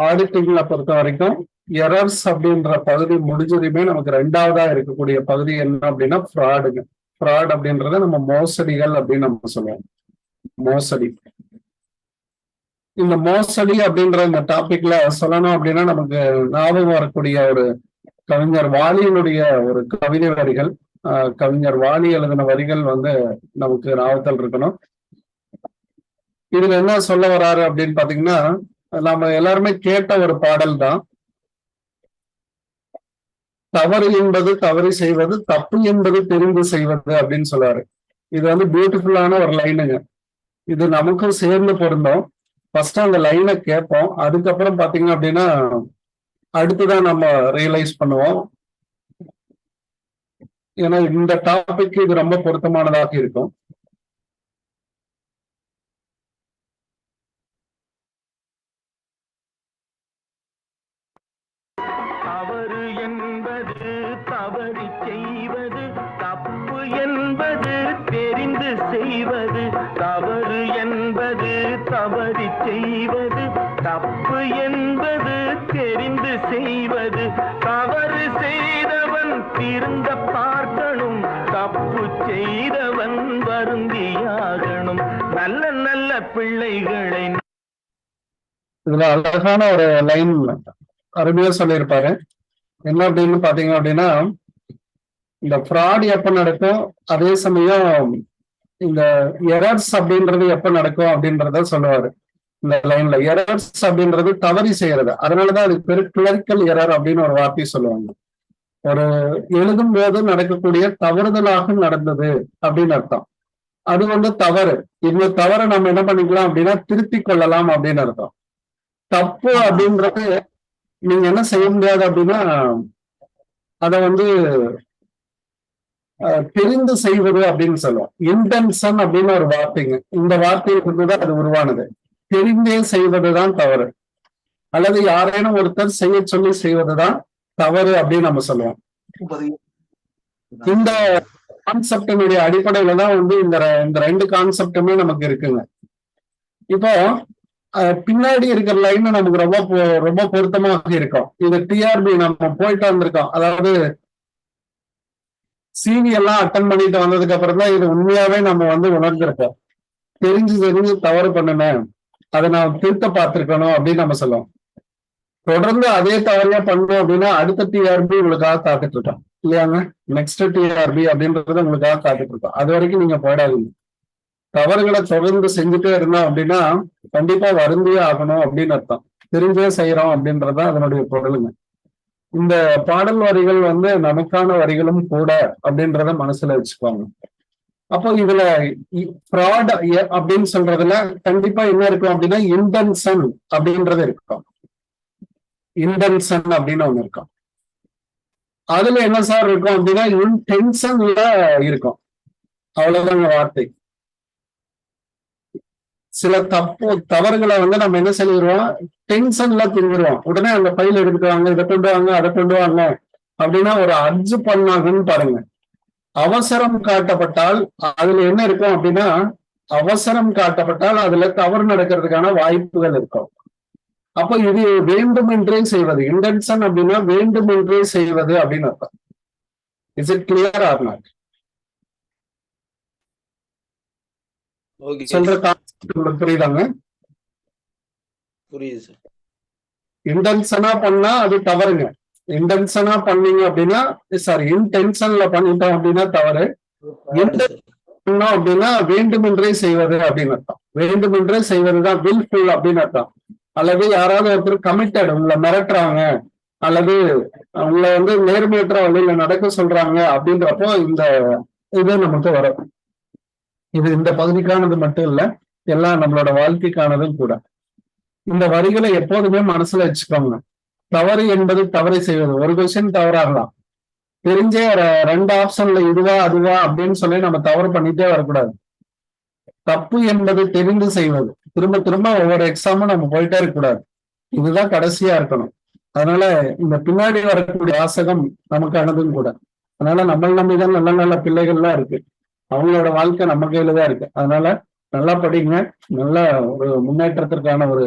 ஆடிட்டிங்ல பொறுத்த வரைக்கும் எரர்ஸ் அப்படின்ற பகுதி முடிஞ்சதுமே நமக்கு ரெண்டாவதா இருக்கக்கூடிய பகுதி என்ன அப்படின்னா ஃப்ராடுங்க. ஃப்ராட் அப்படின்றத நம்ம மோசடிகள் அப்படின்னு நம்ம சொல்லுவோம். மோசடி. இந்த மோசடி அப்படின்ற இந்த டாபிக்ல சொல்லணும் அப்படின்னா நமக்கு ஞாபகம் வரக்கூடிய ஒரு கவிஞர் வாலியினுடைய ஒரு கவிதை வரிகள், கவிஞர் வாலி எழுதின வரிகள் வந்து நமக்கு ஞாபகத்தில் இருக்கணும். இதுல என்ன சொல்ல வராரு அப்படின்னு பாத்தீங்கன்னா, நம்ம எல்லாருமே கேட்ட ஒரு பாடல் தான். தவறு என்பது தவறு செய்வது, தப்பு என்பது தெரிந்து செய்வது அப்படின்னு சொல்லுவாரு. இது வந்து பியூட்டிஃபுல்லான ஒரு லைனுங்க. இது நமக்கும் சேர்ந்து பொருந்தோம். ஃபர்ஸ்ட் அந்த லைனை கேட்போம், அதுக்கப்புறம் பாத்தீங்க அப்படின்னா அடுத்துதான் நம்ம ரியலைஸ் பண்ணுவோம். ஏன்னா இந்த டாபிக் இது ரொம்ப பொருத்தமானதாக இருக்கும். தவறு என்பது தவறி செய்வது, தப்பு என்பது தெரிந்து செய்வது. தவறு என்பது தவறி செய்வது, தப்பு என்பது தெரிந்து செய்வது. தவறு செய்தவன் திருந்த பார்க்கணும், தப்பு செய்தவன் வருந்தியாகணும். நல்ல நல்ல பிள்ளைகளை இதுல அழகான ஒரு லைன் அருமையா சொல்லியிருப்பாரு. என்ன அப்படின்னு பாத்தீங்க அப்படின்னா, இந்த ஃப்ராட் எப்ப நடக்கும், அதே சமயம் இந்த எரர்ஸ் அப்படின்றது எப்ப நடக்கும் அப்படின்றத சொல்லுவாரு இந்த லைன்ல. எரர்ஸ் அப்படின்றது தவறி செய்யறது, அதனாலதான் அதுக்கு பேரு கிளரிக்கல் எரர் அப்படின்னு ஒரு வார்த்தை சொல்லுவாங்க. ஒரு எழுதும் போது நடக்கக்கூடிய தவறுதலாக நடந்தது அப்படின்னு அர்த்தம். அது வந்து தவறு. இந்த தவறை நம்ம என்ன பண்ணிக்கலாம் அப்படின்னா திருத்தி கொள்ளலாம் அப்படின்னு அர்த்தம். தப்பு அப்படின்றது நீங்க என்ன செய்ய முடியாது அப்படின்னா அதை வந்து தெரிந்து செய்வது அப்படின்னு சொல்லுவோம். இன்டென்ஷன் அப்படின்னு ஒரு வார்த்தைங்க. இந்த வார்த்தையை கொண்டுதான் அது உருவானது. தெரிந்தே செய்வதுதான் தவறு, அல்லது யாரேனும் ஒருத்தர் செய்ய சொல்லி செய்வதுதான் தவறு அப்படின்னு நம்ம சொல்லுவோம். இந்த கான்செப்டினுடைய அடிப்படையில தான் வந்து இந்த ரெண்டு கான்செப்டுமே நமக்கு இருக்குங்க. இப்போ பின்னாடி இருக்கிற லைன் நமக்கு ரொம்ப பொருத்தமாக இருக்கும். இது டிஆர்பி நம்ம போயிட்டு வந்திருக்கோம். அதாவது சிவி எல்லாம் அட்டன் பண்ணிட்டு வந்ததுக்கு அப்புறம் தான் இது உண்மையாவே நம்ம வந்து உணர்ந்திருப்போம். தெரிஞ்சு தவறு பண்ணுனேன், அதை நான் திருத்த பார்த்திருக்கணும் அப்படின்னு நம்ம சொல்லுவோம். தொடர்ந்து அதே தவறையா பண்ணோம் அப்படின்னா அடுத்த டிஆர்பி உங்களுக்காக காத்துட்டு இருக்கோம் இல்லையாங்க. நெக்ஸ்ட் டிஆர்பி அப்படின்றத உங்களுக்காக காத்துட்டு இருக்கோம். அது வரைக்கும் நீங்க போயிடாதீங்க. தவறுகளை தொடர்ந்து செஞ்சுட்டே இருந்தோம் அப்படின்னா கண்டிப்பா வருந்தியே ஆகணும் அப்படின்னு அர்த்தம். தெரிஞ்சே செய்யறோம் அப்படின்றதான் அதனுடைய பொருளுங்க. இந்த பாடல் வரிகள் வந்து நமக்கான வரிகளும் கூட அப்படின்றத மனசுல வச்சுக்கோங்க. அப்போ இதுல ஃப்ராட் அப்படின்னு சொல்றதுல கண்டிப்பா என்ன இருக்கும் அப்படின்னா இன்டென்ஷன் அப்படின்றது இருக்கும். இன்டென்ஷன் அப்படின்னு ஒண்ணு இருக்கும். அதுல என்ன சார் இருக்கும் அப்படின்னா இன்டென்ஷன்ல இருக்கும். அவ்வளவுதாங்க வார்த்தை. சில தவறுகளை வந்து நம்ம என்ன சொல்லிடுவோம், டென்ஷன்ல திரும்பிடுவோம். உடனே அந்த ஃபைல் எடுத்துட்டு வாங்க, இதை கொண்டு வாங்க, அதை கொண்டு வாங்க அப்படின்னா ஒரு அர்ஜு பண்ணாங்கன்னு பாருங்க. அவசரம் காட்டப்பட்டால் அதுல என்ன இருக்கும் அப்படின்னா, அவசரம் காட்டப்பட்டால் அதுல தவறு நடக்கிறதுக்கான வாய்ப்புகள் இருக்கும். அப்ப இது வேண்டுமென்றே செய்வது. இன்டென்ஷன் அப்படின்னா வேண்டுமென்றே செய்வது அப்படின்னு அர்த்தம். Is it clear or not? சொல்ற கான்செப்ட் உங்களுக்கு புரியுதாங்க? புரியுது சார். இன்டென்ஷனா பண்ணா அது தவறுங்க. இன்டென்ஷனா பண்ணீங்க அப்படின்னா இன்டென்ஷன்ல பண்ணிட்டோம் அப்படின்னா தவறு. பண்ணோம் அப்படின்னா வேண்டுமென்றே செய்வது அப்படின்னு அர்த்தம். வேண்டுமென்றே செய்வதுதான் வில்ஃபுல் அப்படின்னு அர்த்தம். அல்லது யாராவது ஒருத்தர் கமிட்டட் உங்களை மிரட்டுறாங்க, அல்லது உங்களை வந்து நேர்மையற்ற வழியில நடக்க சொல்றாங்க அப்படின்றப்போ இந்த இது நமக்கு வரும். இது இந்த பகுதிக்கானது மட்டும் இல்ல, எல்லாம் நம்மளோட வாழ்க்கைக்கானதும் கூட. இந்த வரிகளை எப்போதுமே மனசுல வச்சுக்கோங்க. தவறு என்பது தவறை செய்வது. ஒரு கொஸ்டின் தவறாகலாம், தெரிஞ்சே ரெண்டு ஆப்ஷன்ல இதுவா அதுவா அப்படின்னு சொல்லி நம்ம தவறு பண்ணிட்டே வரக்கூடாது. தப்பு என்பது தெரிந்து செய்வது. திரும்ப திரும்ப ஒவ்வொரு எக்ஸாமும் நம்ம போயிட்டே இருக்கக்கூடாது. இதுதான் கடைசியா இருக்கணும். அதனால இந்த பின்னாடி வரக்கூடிய வாசகம் நமக்கானதும் கூட. அதனால நம்மள நம்பிதான் நல்ல நல்ல பிள்ளைகள்லாம் இருக்கு. அவங்களோட வாழ்க்கை நம்ம கையில தான் இருக்கு. அதனால நல்லா படிங்க. நல்ல ஒரு முன்னேற்றத்திற்கான ஒரு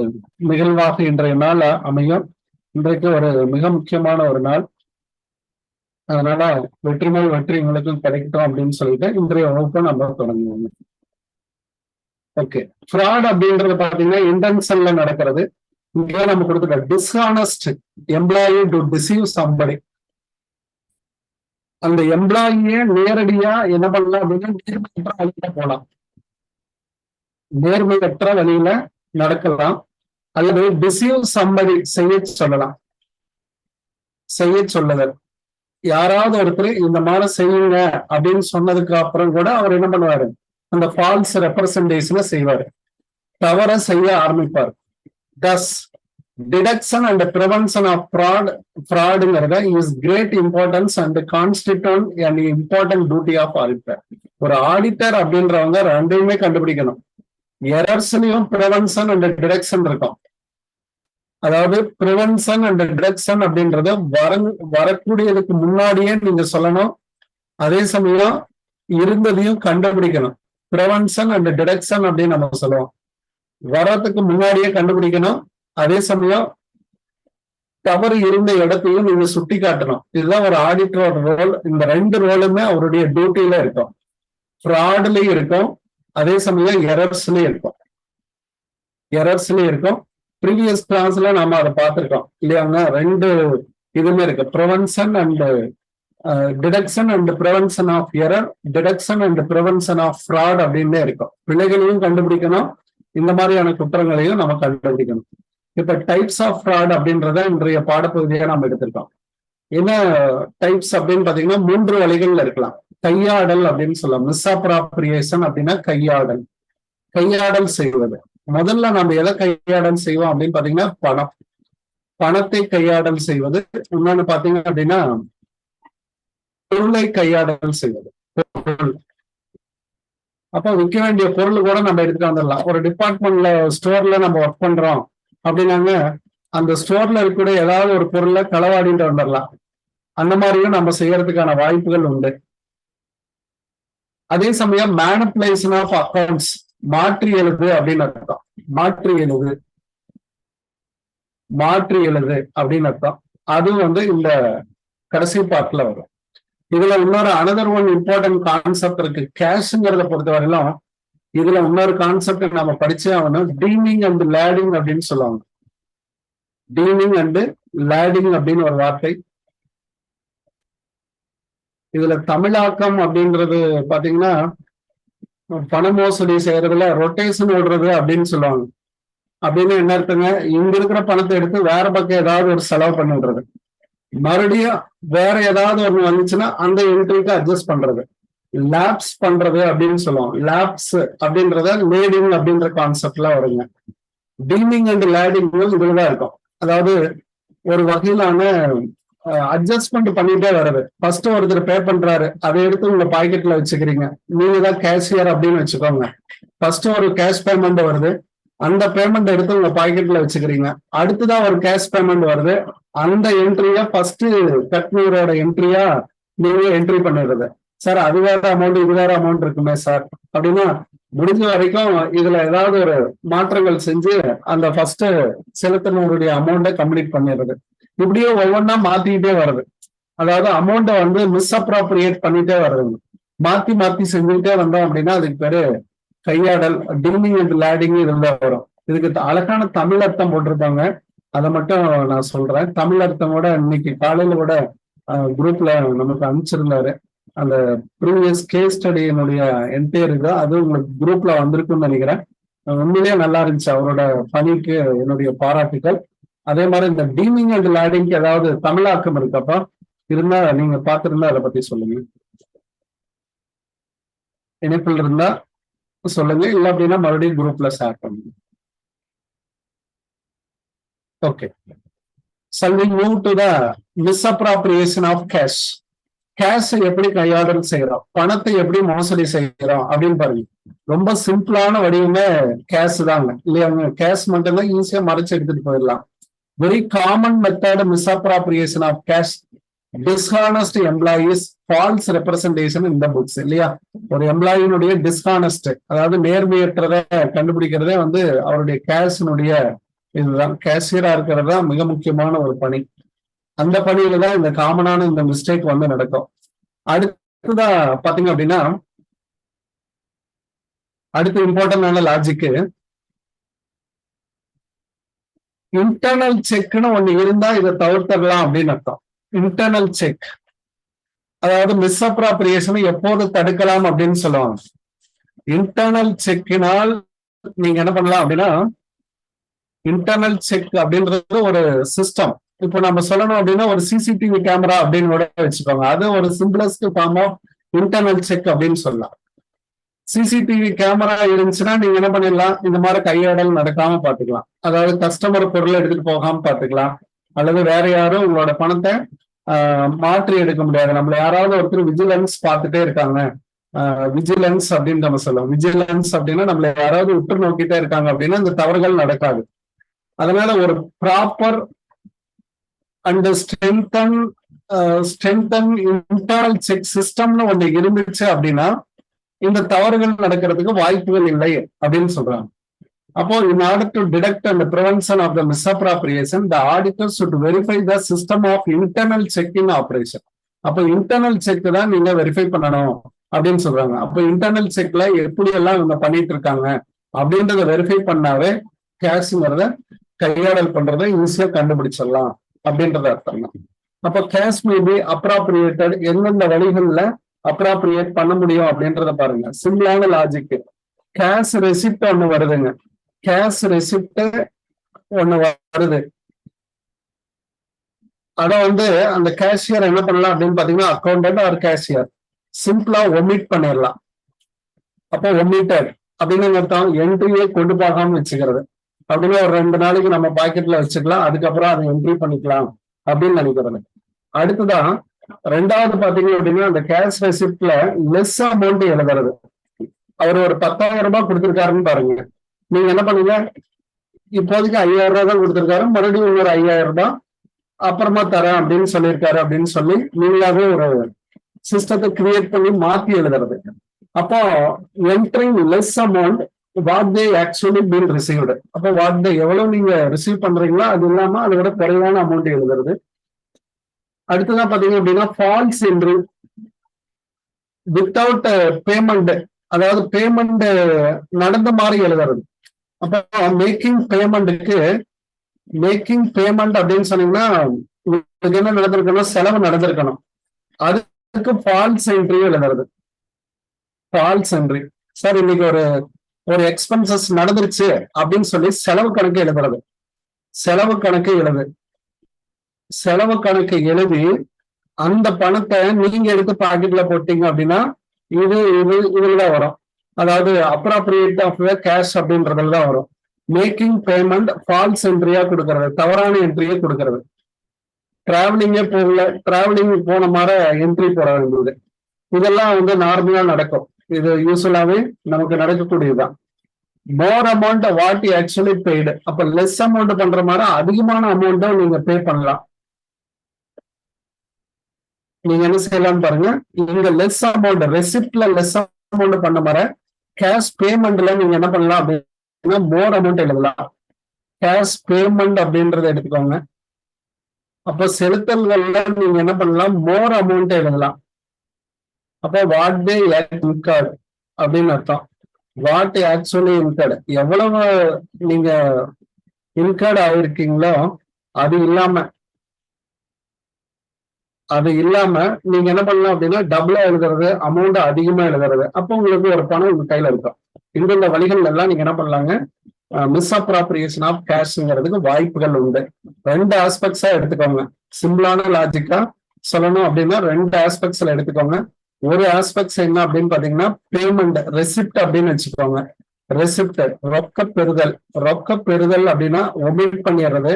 நிகழ்வாக இன்றைய நாள் அமையும். இன்றைக்கு ஒரு மிக முக்கியமான ஒரு நாள். அதனால வெற்றி மேல் வெற்றி உங்களுக்கும் கிடைக்கட்டும் அப்படின்னு சொல்லிட்டு இன்றைய வகுப்பை நம்ம தொடங்குவோம். ஓகே, ஃப்ராட் அப்படின்றது பாத்தீங்கன்னா இன்டென்ஷன்ல நடக்கிறது. இங்க நம்ம கொடுத்துருக்க dishonest employee to deceive somebody. அந்த எம்ப்ளாயியே நேரடியா என்ன பண்ணலாம் அப்படின்னா நேர்மையற்ற வழியில போலாம், நேர்மையற்ற வழியில நடக்கலாம், அல்லது டிசீவ் சம்படி செய்ய சொல்லலாம். செய்ய சொல்லுதல், யாராவது ஒருத்தர் இந்த மாதிரி செய்யுங்க அப்படின்னு சொன்னதுக்கு அப்புறம் கூட அவர் என்ன பண்ணுவாரு, அந்த ஃபால்ஸ் ரெப்ரசன்டேஷனை செய்வாரு, தவற செய்ய ஆரம்பிப்பார். Thus detection and prevention of ஃப்ராடுங்கிறத is great importance and constitute and important duty of auditor. ஒரு ஆடிட்டர் அப்படின்றவங்க ரெண்டையுமே கண்டுபிடிக்கணும். எரர்ஸ்லயும் ப்ரிவென்ஷன் அண்ட் டிடக்ஷன் இருக்கும். அதாவது ப்ரிவென்ஷன் அண்ட் டிடக்ஷன் அப்படின்றது வரக்கூடியதுக்கு முன்னாடியே நீங்க சொல்லணும், அதே சமயம் இருந்ததையும் கண்டுபிடிக்கணும். ப்ரிவென்ஷன் அண்ட் டிடக்ஷன் அப்படின்னு நம்ம சொல்லுவோம். வரத்துக்கு முன்னாடியே கண்டுபிடிக்கணும், அதே சமயம் தவறு இருந்த இடத்தையும் நீங்க சுட்டி காட்டணும். இதுதான் ஒரு ஆடிட்டரோட ரோல். இந்த ரெண்டு ரோலுமே அவருடைய டியூட்டியில இருக்கும். ஃப்ராட்லயும் இருக்கும், அதே சமயம் எரர்ஸ்லயும் இருக்கும். ப்ரீவியஸ் கிளாஸ்ல நாம அதை பார்த்திருக்கோம் இல்லையாங்க. ரெண்டு இதுமே இருக்கு, prevention and detection and prevention of error, detection and prevention of fraud அப்படின்னு இருக்கும். பிழைகளையும் கண்டுபிடிக்கணும், இந்த மாதிரியான குற்றங்களையும் நம்ம கண்டுபிடிக்கணும். இப்ப டைப்ஸ் ஆஃப் ஃப்ராட் அப்படின்றத இன்றைய பாடப்பகுதியா நம்ம எடுத்திருக்கோம். என்ன டைப்ஸ் அப்படின்னு பாத்தீங்கன்னா 3 வழிகள்ல இருக்கலாம். கையாடல் அப்படின்னு சொல்லலாம். மிஸ்அப்ராப்ரியேஷன் அப்படின்னா கையாடல் செய்வது. முதல்ல நம்ம எதை கையாடல் செய்வோம் அப்படின்னு பாத்தீங்கன்னா பணத்தை கையாடல் செய்வது. இன்னொன்னு பாத்தீங்க அப்படின்னா பொருளை கையாடல் செய்வது. அப்போ விற்க வேண்டிய பொருள் கூட நம்ம எடுத்துட்டு வந்துடலாம். ஒரு டிபார்ட்மெண்ட்ல ஸ்டோர்ல நம்ம ஒர்க் பண்றோம் அப்படின்னாங்க, அந்த ஸ்டோர்ல இருக்கக்கூடிய ஏதாவது ஒரு பொருளை களவாடிட்டு வந்துடலாம். அந்த மாதிரியும் நம்ம செய்யறதுக்கான வாய்ப்புகள் உண்டு. அதே சமயம் மேனிபுலேஷன் ஆஃப் அக்கௌண்ட்ஸ், மாற்றி எழுது அப்படின்னு அர்த்தம். மாற்றி எழுது அப்படின்னு அர்த்தம். அது இந்த கடைசி பார்ட்ல வரும். இதுல இன்னொரு அனதர் ஒன் இம்பார்ட்டன்ட் கான்செப்ட் இருக்கு. கேஷ்ங்கிறத பொறுத்தவரையிலும் இதுல இன்னொரு கான்செப்ட் நம்ம படிச்சே ஆகணும். டீமிங் அண்ட் லேடிங் அப்படின்னு சொல்லுவாங்க. டீமிங் அண்ட் லேடிங் அப்படின்னு ஒரு வார்த்தை. இதுல தமிழாக்கம் அப்படின்றது பாத்தீங்கன்னா பண மோசடி செய்யறதுல ரொட்டேஷன் ஓடுறது அப்படின்னு சொல்லுவாங்க. அப்படின்னு என்ன அர்த்தங்க, இங்க இருக்கிற பணத்தை எடுத்து வேற பக்கம் ஏதாவது ஒரு செலவு பண்ணி விடுறது, மறுபடியும் வேற ஏதாவது ஒண்ணு வந்துச்சுன்னா அந்த என்ட்ரிக்கு அட்ஜஸ்ட் பண்றது, லேப்ஸ் பண்றது அப்படின்னு சொல்லுவோம். லேப்ஸ் அப்படின்றத லேடிங் அப்படின்ற கான்செப்ட்ல வருங்க. டீமிங் அண்ட் லேடிங் இதுதான் இருக்கும். அதாவது ஒரு வகையிலான அட்ஜஸ்ட்மெண்ட் பண்ணிட்டே வருது. ஃபர்ஸ்ட் ஒருத்தர் பே பண்றாரு, அதை எடுத்து உங்க பாக்கெட்ல வச்சுக்கிறீங்க, நீங்க தான் கேஷியர் அப்படின்னு வச்சுக்கோங்க. ஃபர்ஸ்ட் ஒரு கேஷ் பேமெண்ட் வருது, அந்த பேமெண்ட் எடுத்து உங்க பாக்கெட்ல வச்சுக்கிறீங்க. அடுத்துதான் ஒரு கேஷ் பேமெண்ட் வருது, அந்த என்ட்ரியா ஃபர்ஸ்ட் கட்னரோட என்ட்ரியா நீங்க என்ட்ரி பண்ணிடுறது. சார் அது வேற அமௌண்ட் இது வேற அமௌண்ட் இருக்குமே சார் அப்படின்னா, முடிஞ்ச வரைக்கும் இதுல ஏதாவது ஒரு மாற்றங்கள் செஞ்சு அந்த ஃபர்ஸ்ட் செலுத்தினருடைய அமௌண்ட்டை கம்ப்ளீட் பண்ணிடுறது. இப்படியே ஒவ்வொன்றா மாத்திக்கிட்டே வருது. அதாவது அமௌண்ட்டை மிஸ்அப்ராப்ரியேட் பண்ணிட்டே வருது. மாத்தி செஞ்சுக்கிட்டே வந்தோம் அப்படின்னா அதுக்கு பேரு கையாடல், டீமிங் அண்ட் லேடிங் இதுல வரும். இதுக்கு அழகான தமிழ் அர்த்தம் போட்டிருப்பாங்க, அதை மட்டும் நான் சொல்றேன். தமிழ் அர்த்தம் கூட இன்னைக்கு காலையில கூட குரூப்ல நமக்கு அனுப்பிச்சிருந்தாரு. அந்த ப்ரீவியஸ் கேஸ் ஸ்டடியினுடைய என்டையர் இது அது உங்களுக்கு குரூப்ல வந்திருக்குன்னு நினைக்கிறேன். உண்மையிலேயே நல்லா இருந்துச்சு. அவரோட பணிக்கு என்னுடைய பாராட்டுகள். அதே மாதிரி இந்த டீமிங் அண்ட் லேடிங்க்கு ஏதாவது தமிழாக்கம் இருக்கப்பா இருந்தா நீங்க பார்த்திருந்தா அதை பத்தி சொல்லுங்க. இணைப்பில் இருந்தா சொல்லுங்க, இல்ல அப்படின்னா மறுபடியும் குரூப்ல ஷேர் பண்ணுங்க. Okay, shall we move to the misappropriation of cash? கேஷை எப்படி கையாடல் செய்யறோம், பணத்தை எப்படி மோசடி செய்யறோம் அப்படின்னு பாருங்க. ரொம்ப சிம்பிளான வடிவமே கேஷ் தாங்க இல்லையாங்க. கேஷ் மட்டும்தான் ஈஸியா மறைச்சு எடுத்துட்டு போயிடலாம். Very common method misappropriation of cash dishonest employees false representation இந்த புக்ஸ் இல்லையா. ஒரு எம்ப்ளாயினுடைய டிஸ்ஹானஸ்ட், அதாவது நேர்மையற்றதை கண்டுபிடிக்கிறதே வந்து அவருடைய கேஷினுடைய இதுதான். கேஷியரா இருக்கிறது தான் மிக முக்கியமான ஒரு பணி. அந்த பணியில தான் இந்த காமனான இந்த மிஸ்டேக் வந்து நடக்கும். அடுத்ததா பாத்தீங்க அப்படின்னா, அடுத்து இம்பார்ட்டன்டான லாஜிக்கு, இன்டர்னல் செக்னு ஒண்ணு இருந்தா இதை தவிர்த்தரலாம் அப்படின்னு அர்த்தம். இன்டர்னல் செக், அதாவது மிஸ்அப்ராப்ரியேஷனை எப்போது தடுக்கலாம் அப்படின்னு சொல்லுவாங்க. இன்டர்னல் செக்கினால் நீங்க என்ன பண்ணலாம் அப்படின்னா, இன்டர்னல் செக் அப்படின்றது ஒரு சிஸ்டம். இப்போ நம்ம சொல்லணும் அப்படின்னா ஒரு சிசிடிவி கேமரா அப்படின்னு கூட வச்சுக்கோங்க. அது ஒரு simplest form of internal check அப்படின்னு சொல்லலாம். சிசிடிவி கேமரா இருந்துச்சுன்னா நீங்க என்ன பண்ணிடலாம், இந்த மாதிரி கையாடல் நடக்காம பாத்துக்கலாம். அதாவது கஸ்டமர் பொருளை எடுத்துட்டு போகாம பாத்துக்கலாம், அல்லது வேற யாரும் உங்களோட பணத்தை மாற்றி எடுக்க முடியாது. நம்மள யாராவது ஒருத்தர் விஜிலன்ஸ் பார்த்துட்டே இருக்காங்க, விஜிலன்ஸ் அப்படின்னு நம்ம சொல்லுவோம். விஜிலன்ஸ் அப்படின்னா நம்மள யாராவது உற்று நோக்கிட்டே இருக்காங்க அப்படின்னா இந்த தவறுகள் நடக்காது. அதனால ஒரு proper and strengthen internal check சிஸ்டம்னு ஒண்ணு இருந்துச்சு அப்படின்னா இந்த தவறுகள் நடக்கிறதுக்கு வாய்ப்புகள் இல்லை அப்படின்னு சொல்றாங்க. அப்போ in order to detect and prevention of the misappropriation, the auditor should verify the system of internal check in operation. அப்போ இன்டர்னல் செக் தான் நீங்க வெரிஃபை பண்ணணும் அப்படின்னு சொல்றாங்க. அப்போ இன்டர்னல் செக்ல எப்படி எல்லாம் இவங்க பண்ணிட்டு இருக்காங்க அப்படின்றத வெரிஃபை பண்ணாவே கேஷ்ங்கிறத கையாடல் பண்றதை ஈஸியா கண்டுபிடிச்சிடலாம் அப்படின்றத அர்த்தம் தான். அப்போ கேஷ் மே பி அப்ராப்ரியேட்டட், எந்தெந்த வழிகள்ல அப்ராப்ரியேட் பண்ண முடியும் அப்படின்றத பாருங்க. சிம்பிளான லாஜிக், கேஷ் ரெசிப்ட் ஒண்ணு வருதுங்க. கேஷ் ரெசிப்ட் ஒண்ணு வருது, அத வந்து அந்த கேஷியர் என்ன பண்ணலாம் அப்படின்னு பாத்தீங்கன்னா, அக்கௌண்டன்ட் ஆர் கேஷியர் சிம்பிளா ஒமிட் பண்ணிடலாம். அப்போ ஒமிட்டட் அப்படின்னு அர்த்தம் என்ட்ரியே கொண்டு போகாம வச்சுக்கிறது. அப்படின்னு ஒரு 2 நாளைக்கு நம்ம பாக்கெட்ல வச்சுக்கலாம், அதுக்கப்புறம் அதை என்ட்ரி பண்ணிக்கலாம் அப்படின்னு நினைக்கிறது. அடுத்துதான் ரெண்டாவது பாத்தீங்க அப்படின்னா, அந்த கேஷ் ரெசிப்ட்ல லெஸ் அமௌண்ட் எழுதுறது. அவர் ஒரு 10,000 ரூபாய் கொடுத்திருக்காருன்னு பாருங்க, நீங்க என்ன பண்ணுங்க, இப்போதைக்கு 5,000 ரூபாய் தான் கொடுத்திருக்காரு, மறுபடியும் ஒரு 5,000 ரூபாய் அப்புறமா தரேன் அப்படின்னு சொல்லியிருக்காரு அப்படின்னு சொல்லி நீங்களாவே ஒரு சிஸ்டத்தை கிரியேட் பண்ணி மாத்தி எழுதுறது. அப்போ entering less amount what they actually been received. அப்போ வாட் தே எவ்வளவு நீங்க ரிசீவ் பண்றீங்களோ அது இல்லாம அதை விட குறைவான அமௌண்ட் எழுதுறது. அடுத்ததான் பாத்தீங்க அப்படின்னா ஃபால்ஸ் என்ட்ரி வித்தவுட் பேமெண்ட், அதாவது பேமெண்ட் நடந்த மாதிரி எழுதுறது. அப்போ மேக்கிங் பேமெண்ட் அப்படின்னு சொன்னீங்கன்னா உங்களுக்கு என்ன நடந்திருக்கணும், செலவு நடந்திருக்கணும், அதுக்கு ஃபால்ஸ் என்ட்ரி எழுதுறது. ஃபால்ஸ் என்ட்ரி, சார் இன்னைக்கு ஒரு எக்ஸ்பென்சஸ் நடந்துருச்சு அப்படின்னு சொல்லி செலவு கணக்கு எழுதுறது. செலவு கணக்கு எழுதி அந்த பணத்தை நீங்க எடுத்து பாக்கெட்ல போட்டீங்க அப்படின்னா இதுதான் வரும். அதாவது அப்ராப்ரியேட் ஆஃப் கேஷ் அப்படின்றதுல தான் வரும். மேக்கிங் பேமெண்ட் ஃபால்ஸ் என்ட்ரியா கொடுக்கறது, தவறான என்ட்ரியை கொடுக்கறது. டிராவலிங் போன மாதிரி என்ட்ரி போட வேண்டியது, இதெல்லாம் வந்து நார்மலா நடக்கும். இது யூஸ்வலாவே நமக்கு நடக்கக்கூடியதுதான். More amount what actually paid, அப்ப லெஸ் அமௌண்ட் பண்ற மாதிரி அதிகமான அமௌண்ட்டை நீங்க பே பண்ணலாம். நீங்க என்ன செய்யலாம்னு பாருங்க, இங்க லெஸ் அமௌண்ட் ரெசிப்ட்ல லெஸ் அமௌண்ட் பண்ண மாதிரி கேஷ் பேமெண்ட்ல நீங்க என்ன பண்ணலாம் அப்படின்னா மோர் அமௌண்ட் எழுதலாம். கேஷ் பேமெண்ட் அப்படின்றத எடுத்துக்கோங்க. அப்போ செலுத்தல்கள்ல நீங்க என்ன பண்ணலாம், மோர் அமௌண்ட் எழுதலாம். அப்போ வாட் தே இன்கர்ட் அப்படின்னு அர்த்தம். வாட் ஆக்சுவலி இன்கர்ட், எவ்வளவு நீங்க இன்கர்ட் ஆயிருக்கீங்களோ அது இல்லாம நீங்க என்ன பண்ணலாம் அப்படின்னா டபுளா எழுதுறது, அமௌண்ட் அதிகமா எழுதுறது. அப்போ உங்களுக்கு ஒரு பணம் உங்க கையில இருக்கும். இந்த வழிகள் எல்லாம் நீங்க என்ன பண்ணலாங்க, மிஸ்அப்ராப்ரியேஷன் ஆஃப் கேஷ்ங்கிறதுக்கு வாய்ப்புகள் உண்டு. 2 ஆஸ்பெக்ட்ஸா எடுத்துக்கோங்க. சிம்பிளான லாஜிக்கா சொல்லணும் அப்படின்னா 2 ஆஸ்பெக்ட்ஸ்ல எடுத்துக்கோங்க. ஒரு ஆஸ்பெக்ட்ஸ் என்ன அப்படின்னு பாத்தீங்கன்னா பேமெண்ட் ரெசிப்ட் அப்படின்னு வச்சுக்கோங்க. ரெசிப்ட் ரொக்க பெறுதல் அப்படின்னா ஒமிட் பண்ணிடுறது.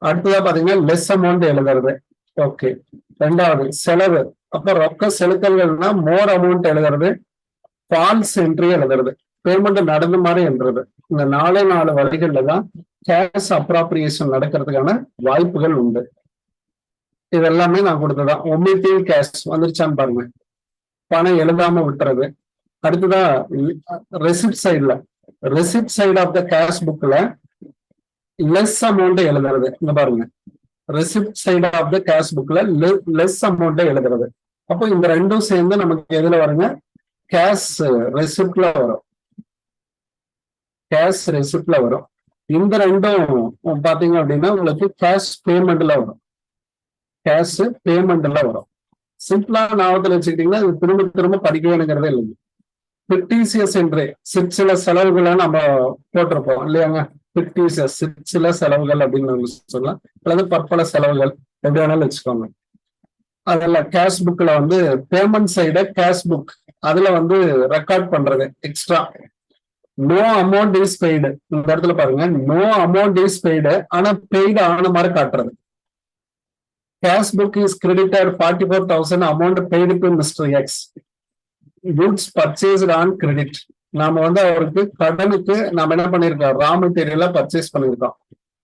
அடுத்ததா பாத்தீங்கன்னா லெஸ் அமௌண்ட் எழுதுறது. ஓகே. ரெண்டாவது செலவு, அப்ப ரொக்க செலுத்தல்கள்னா மோர் அமௌண்ட் எழுதுறது, ஃபால்ஸ் என்ட்ரி எழுதுறது, பேமெண்ட் நடந்த மாதிரி எழுதுறது. இந்த 4 வழிகள்ல தான் கேஷ் அப்ராப்ரியேஷன் நடக்கிறதுக்கான வாய்ப்புகள் உண்டு. இது எல்லாமே நான் கொடுத்ததான். ஒமிட்டிவ் கேஷ் வந்துருச்சான்னு பாருங்க. பணம் எழுதாம விட்டுறது. அடுத்ததான் receipt side of the cash புக்ல லெஸ் அமௌண்ட் எழுதுறது. இங்க பாருங்க, receipt side of the cash புக்ல லெஸ் அமௌண்ட் எழுதுறது. அப்போ இந்த ரெண்டும் சேர்ந்து நமக்கு எதுல வருங்க? கேஷ் ரெசிப்ட்ல வரும். கேஷ் ரெசிப்ட்ல வரும். இந்த ரெண்டும் பாத்தீங்க அப்படின்னா உங்களுக்கு கேஷ் பேமெண்ட்ல வரும். கேஷ் பேமெண்ட்ல வரும். சிம்பிளா ஞாபகத்துல வச்சுக்கிட்டீங்கன்னா இது திரும்ப திரும்ப படிக்க வேணுங்கிறதே இல்லைங்க. பிக்டீசியஸ் என்று சிற்சில செலவுகளை நம்ம போட்டிருப்போம் இல்லையாங்க. பிக்டீசியஸ் சிற்சில செலவுகள் அப்படின்னு சொல்லலாம், அல்லது பற்பல செலவுகள் எப்படி வேணாலும் வச்சுக்கோங்க. அதெல்லாம் கேஷ் புக்ல வந்து பேமெண்ட் சைட கேஷ் புக் அதுல வந்து ரெக்கார்ட் பண்றது extra. No amount is paid. இந்த இடத்துல பாருங்க, நோ அமௌண்ட் இஸ் பெய்டு, ஆனா பெய்டு ஆன மாதிரி காட்டுறது. Cash book is credited 44,000 amount paid to mister X. Goods purchased on credit. நாம வந்து அவருக்கு கடனுக்கு நாம என்ன பண்ணிருக்கோம்? ரா மெட்டீரியலா பர்ச்சேஸ் பண்ணிருக்கோம்,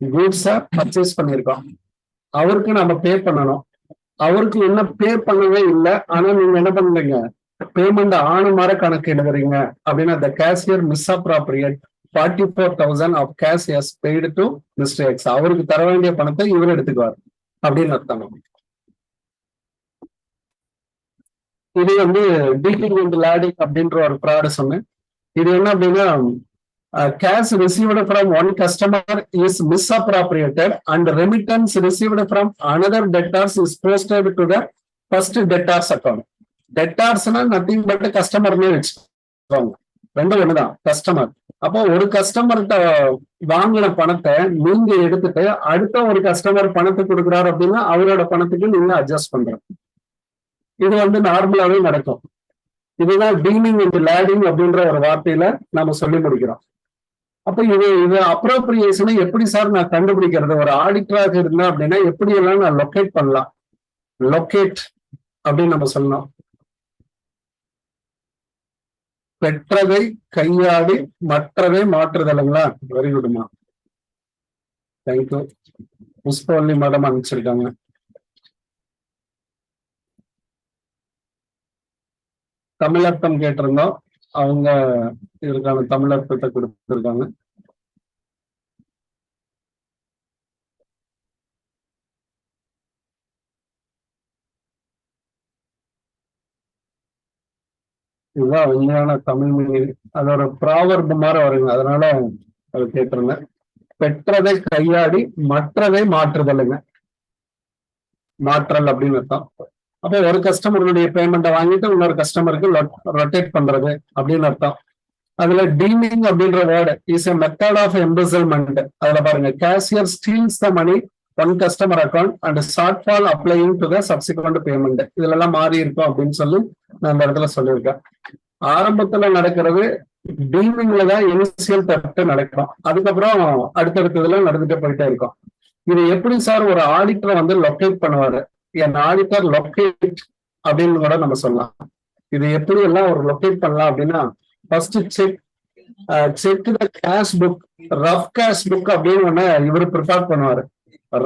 குட்ஸ பர்ச்சேஸ் பண்ணிருக்கோம். அவருக்கு நம்ம பே பண்ணணும். அவருக்கு என்ன பே பண்ணவே இல்லை, ஆனா நீங்க என்ன பண்றீங்க? பேமெண்ட் ஆன மாதிரி கணக்கு எழுதுறீங்க அப்படின்னா the cashier misappropriate 44,000 of cash has paid to Mr. X. அவருக்கு தர வேண்டிய பணத்தை இவர் எடுத்துக்குவார் அப்படின்னு அர்த்தம். இது வந்து டீலிங் வித் லாடிங் அப்படின்ற ஒரு ப்ராடு சொன்னேன். இது என்ன அப்படின்னா, cash received from one customer is misappropriated and remittance received from another debtors is posted to the first debtors account. டெட்டார்ஸ்னா நத்திங் பட் கஸ்டமர்னே வச்சுக்கோங்க, ரெண்டும் ஒண்ணுதான், கஸ்டமர். அப்போ ஒரு கஸ்டமர்கிட்ட வாங்கின பணத்தை நீங்க எடுத்துட்டு அடுத்த ஒரு கஸ்டமர் பணத்தை கொடுக்குறாரு அப்படின்னா அவரோட பணத்துக்கு நீங்க அட்ஜஸ்ட் பண்றது. இது வந்து நார்மலாவே நடக்கும். இதுதான் டீலிங் வித் லாடிங் அப்படின்ற ஒரு வார்த்தையில நம்ம சொல்லி முடிக்கிறோம். அப்ப இது அப்ரோப்ரியேஷனை எப்படி சார் நான் கண்டுபிடிக்கிறது? ஒரு ஆடிட்டராக இருந்தேன் அப்படின்னா எப்படி எல்லாம் நான் லொக்கேட் பண்ணலாம்? லொக்கேட் அப்படின்னு நம்ம சொல்லணும். பெற்றதை கையாடி மற்றதை மாற்றுதலுங்களா? வெரி குட்மா, தேங்க்யூ. புஷ்பவல்லி மேடம் அனுப்பிச்சிருக்காங்க. தமிழர்த்தம் கேட்டிருந்தோம், அவங்க இதற்கான தமிழர்த்தத்தை கொடுத்திருக்காங்க. இதுதான் உண்மையான தமிழ் மீனிங். அதோட ப்ராவர்பு மாதிரி வருங்க, அதனால அது கேட்டிருந்தேன். பெற்றதை கையாடி மற்றதை மாற்றுதலுங்க, மாற்றல் அப்படின்னு அர்த்தம். அப்போ ஒரு கஸ்டமருடைய பேமெண்ட்டை வாங்கிட்டு இன்னொரு கஸ்டமருக்கு ரொட்டேட் பண்றது அப்படின்னு அர்த்தம். அதுல டீலிங் அப்படின்ற word is a method of embezzlement. அதுல பாருங்க, cashier steals the money one customer account and shortfall applying to the subsequent payment. இதுல எல்லாம் மாறி இருக்கும் அப்படின்னு சொல்லி நான் இந்த இடத்துல சொல்லியிருக்கேன். ஆரம்பத்துல நடக்கிறது டீலிங்ல தான் இனிஷியல் தட்டு நடக்கும், அதுக்கப்புறம் அடுத்தடுத்ததுல நடந்துட்டு போயிட்டே இருக்கும். இது எப்படி சார் ஒரு ஆடிட்டரை வந்து லொக்கேட் பண்ணுவாரு? என் ஆடிட்டர் லொக்கேட் அப்படின்னு கூட நம்ம சொல்லலாம். இது எப்படி எல்லாம் ஒரு லொக்கேட் பண்ணலாம் அப்படின்னா, first check the cash book, rough cash book அப்படின்னு ஒண்ணு இவர் ப்ரிப்பேர் பண்ணுவாரு.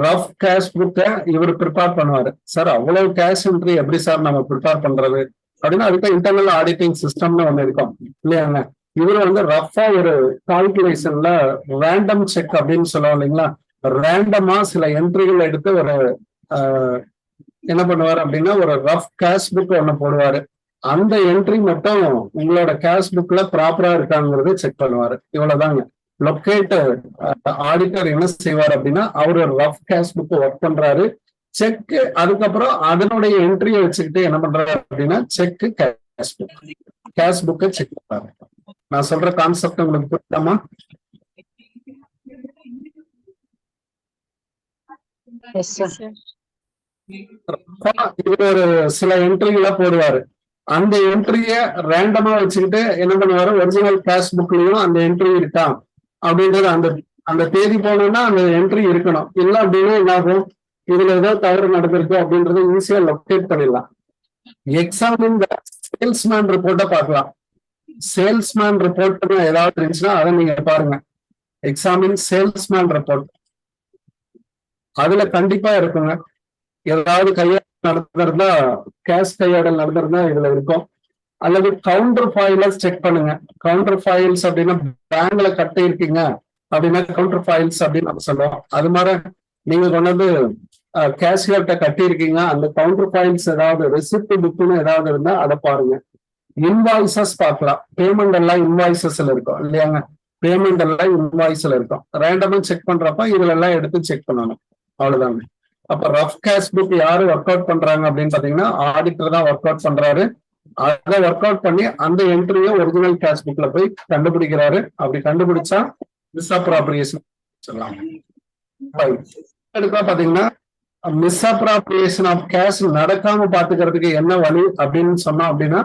ரஃப் கேஷ் புக்கை இவர் ப்ரிப்பேர் பண்ணுவாரு. சார் அவ்வளவு கேஷ் என்ட்ரி எப்படி சார் நம்ம ப்ரிப்பேர் பண்றது அப்படின்னா, அதுக்கு இன்டர்னல் ஆடிட்டிங் சிஸ்டம்னு ஒண்ணு இருக்கும் இல்லையாங்க. இவர் வந்து ரஃபா ஒரு கால்குலேஷன்ல ரேண்டம் செக் அப்படின்னு சொல்லுவோம் இல்லைங்களா, ரேண்டமா சில என்ட்ரிகள் எடுத்து ஒரு என்ன பண்ணுவாரு அப்படின்னா ஒரு ரஃப் கேஷ் புக் ஒண்ணு போடுவாரு. அந்த என்ட்ரி மட்டும் உங்களோட கேஷ் புக்ல ப்ராப்பரா இருக்காங்கிறது செக் பண்ணுவாரு. இவ்வளவுதாங்க. லொக்கேட் ஆடிட்டர் என்ன செய்வார் அப்படின்னா, அவர் ஒரு ரஃப் கேஷ் புக் ஒர்க் பண்றாரு, செக், அதுக்கப்புறம் அதனுடைய என்ட்ரியை வச்சுக்கிட்டு என்ன பண்றாரு அப்படின்னா செக் கேஷ் புக்கை செக் பண்றாரு. நான் சொல்ற கான்செப்ட் உங்களுக்கு புரியுதாமா? இவர் ஒரு சில என்ட்ரிகளை போடுவாரு. அந்த என்ட்ரிய ரேண்டமா வச்சுக்கிட்டு என்ன பண்ணுவாரு, ஒரிஜினல் கேஷ் புக்லயும் அந்த என்ட்ரி இருக்கா அப்படின்றது அந்த அந்த தேதி போனோம்னா அந்த என்ட்ரி இருக்கணும். இல்லை அப்படின்னா என்ன ஆகும், இதுல ஏதோ தவறு நடந்திருக்கு அப்படின்றத ஈஸியா லொக்கேட் பண்ணிடலாம். எக்ஸாம்பிள் சேல்ஸ்மேன் ரிப்போர்ட்டை பார்க்கலாம். சேல்ஸ்மேன் ரிப்போர்ட் ஏதாவது இருந்துச்சுன்னா அதை நீங்க பாருங்க. எக்ஸாம்பிள் சேல்ஸ்மேன் ரிப்போர்ட் அதுல கண்டிப்பா இருக்குங்க. ஏதாவது கையாடல் நடந்திருந்தா, கேஷ் கையாடல் நடந்திருந்தா இதுல இருக்கும். அல்லது கவுண்டர் ஃபாயில்ஸ் செக் பண்ணுங்க. கவுண்டர் ஃபாயில்ஸ் அப்படின்னா பேங்க்ல கட்டி இருக்கீங்க அப்படின்னா கவுண்டர் ஃபாயில்ஸ் அப்படின்னு நம்ம சொல்லுவோம். அது மாதிரி நீங்க கொண்டு வந்து கேஷியர்கிட்ட கட்டி இருக்கீங்க, அந்த கவுண்டர் ஃபாயில்ஸ் ஏதாவது ரெசிப்ட் புக்னு ஏதாவது இருந்தா அதை பாருங்க. இன்வாய்சஸ் பார்க்கலாம். பேமெண்ட் எல்லாம் இன்வாய்சஸ்ல இருக்கும் இல்லையாங்க, பேமெண்ட் எல்லாம் இன்வாய்ஸ்ல இருக்கும். ரேண்டமா செக் பண்றப்ப இதுல எல்லாம் எடுத்து செக் பண்ணணும், அவ்வளவுதாங்க. அப்ப ரஃப் கேஷ் புக் யாரு ஒர்க் அவுட் பண்றாங்க அப்படின்னு பாத்தீங்கன்னா ஆடிட்டர் தான் ஒர்க் அவுட் பண்றாரு. அதை ஒர்க் அவுட் பண்ணி அந்த என்ட்ரியை ஒரிஜினல் கேஷ் புக்ல போய் கண்டுபிடிக்கிறாரு. அப்படி கண்டுபிடிச்சா மிஸ்அப்ராப்ரியேஷன் சொல்லலாம். பாத்தீங்கன்னா மிஸ்அப்ராப்ரியேஷன் ஆஃப் கேஷ் நடக்காம பாத்துக்கிறதுக்கு என்ன வழி அப்படின்னு சொன்னோம் அப்படின்னா,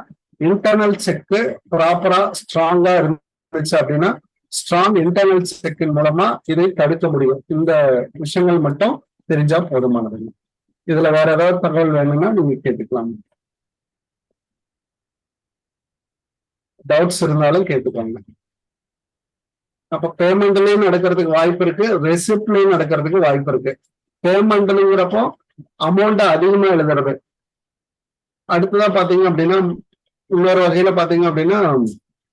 இன்டர்னல் செக் ப்ராப்பரா ஸ்ட்ராங்கா இருந்துச்சு அப்படின்னா ஸ்ட்ராங் இன்டர்னல் செக்கின் மூலமா இதை தடுக்க முடியும். இந்த விஷயங்கள் மட்டும் தெரிஞ்சா போதுமானது. இதுல வேற ஏதாவது தகவல் வேணும்னா நீங்க கேட்டுக்கலாம், டவுட்ஸ் இருந்தாலும் கேட்டுக்கோங்க. அப்ப பேமெண்ட்லயும் நடக்கிறதுக்கு வாய்ப்பு இருக்கு, ரெசிப்ட்லயும் நடக்கிறதுக்கு வாய்ப்பு இருக்கு. பேமெண்ட்ங்கிறப்போ அமௌண்ட் அதிகமா எழுதுறது. அடுத்ததா பாத்தீங்க அப்படின்னா இன்னொரு வகையில பாத்தீங்க அப்படின்னா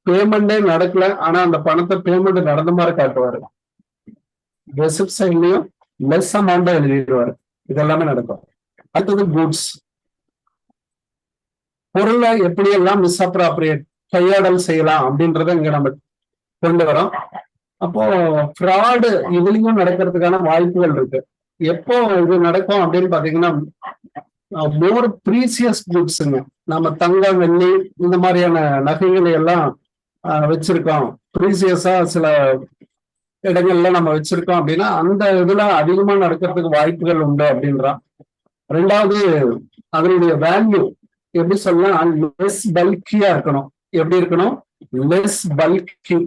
பேமெண்டே நடக்கல, ஆனா அந்த பணத்தை பேமெண்ட் நடந்த மாதிரி காட்டுவாரு. Receipt சைட்லயும் less அமௌண்டா எழுதிடுவாரு. இதெல்லாமே நடக்கும். அடுத்தது குட்ஸ், பொருளை எப்படி எல்லாம் மிஸ்அப்ராப்ரியேட் கையாடல் செய்யலாம் அப்படின்றத இங்க நம்ம கொண்டு வரோம். அப்போ ஃப்ராடு இதுலயும் நடக்கிறதுக்கான வாய்ப்புகள் இருக்கு. எப்போ இது நடக்கும் அப்படின்னு பாத்தீங்கன்னா மோர் ப்ரீசியஸ் குட்ஸுங்க. நம்ம தங்கம் வெள்ளி இந்த மாதிரியான நகைகளை எல்லாம் வச்சிருக்கோம், ப்ரீசியஸா சில இடங்கள்ல நம்ம வச்சிருக்கோம் அப்படின்னா அந்த இதுல அதிகமா நடக்கிறதுக்கு வாய்ப்புகள் உண்டு அப்படின்றான். ரெண்டாவது அதனுடைய வேல்யூ எப்படி சொல்லலாம், லெஸ் பல்கியா இருக்கணும். எப்படி இருக்கணும், லெஸ் பல்கி,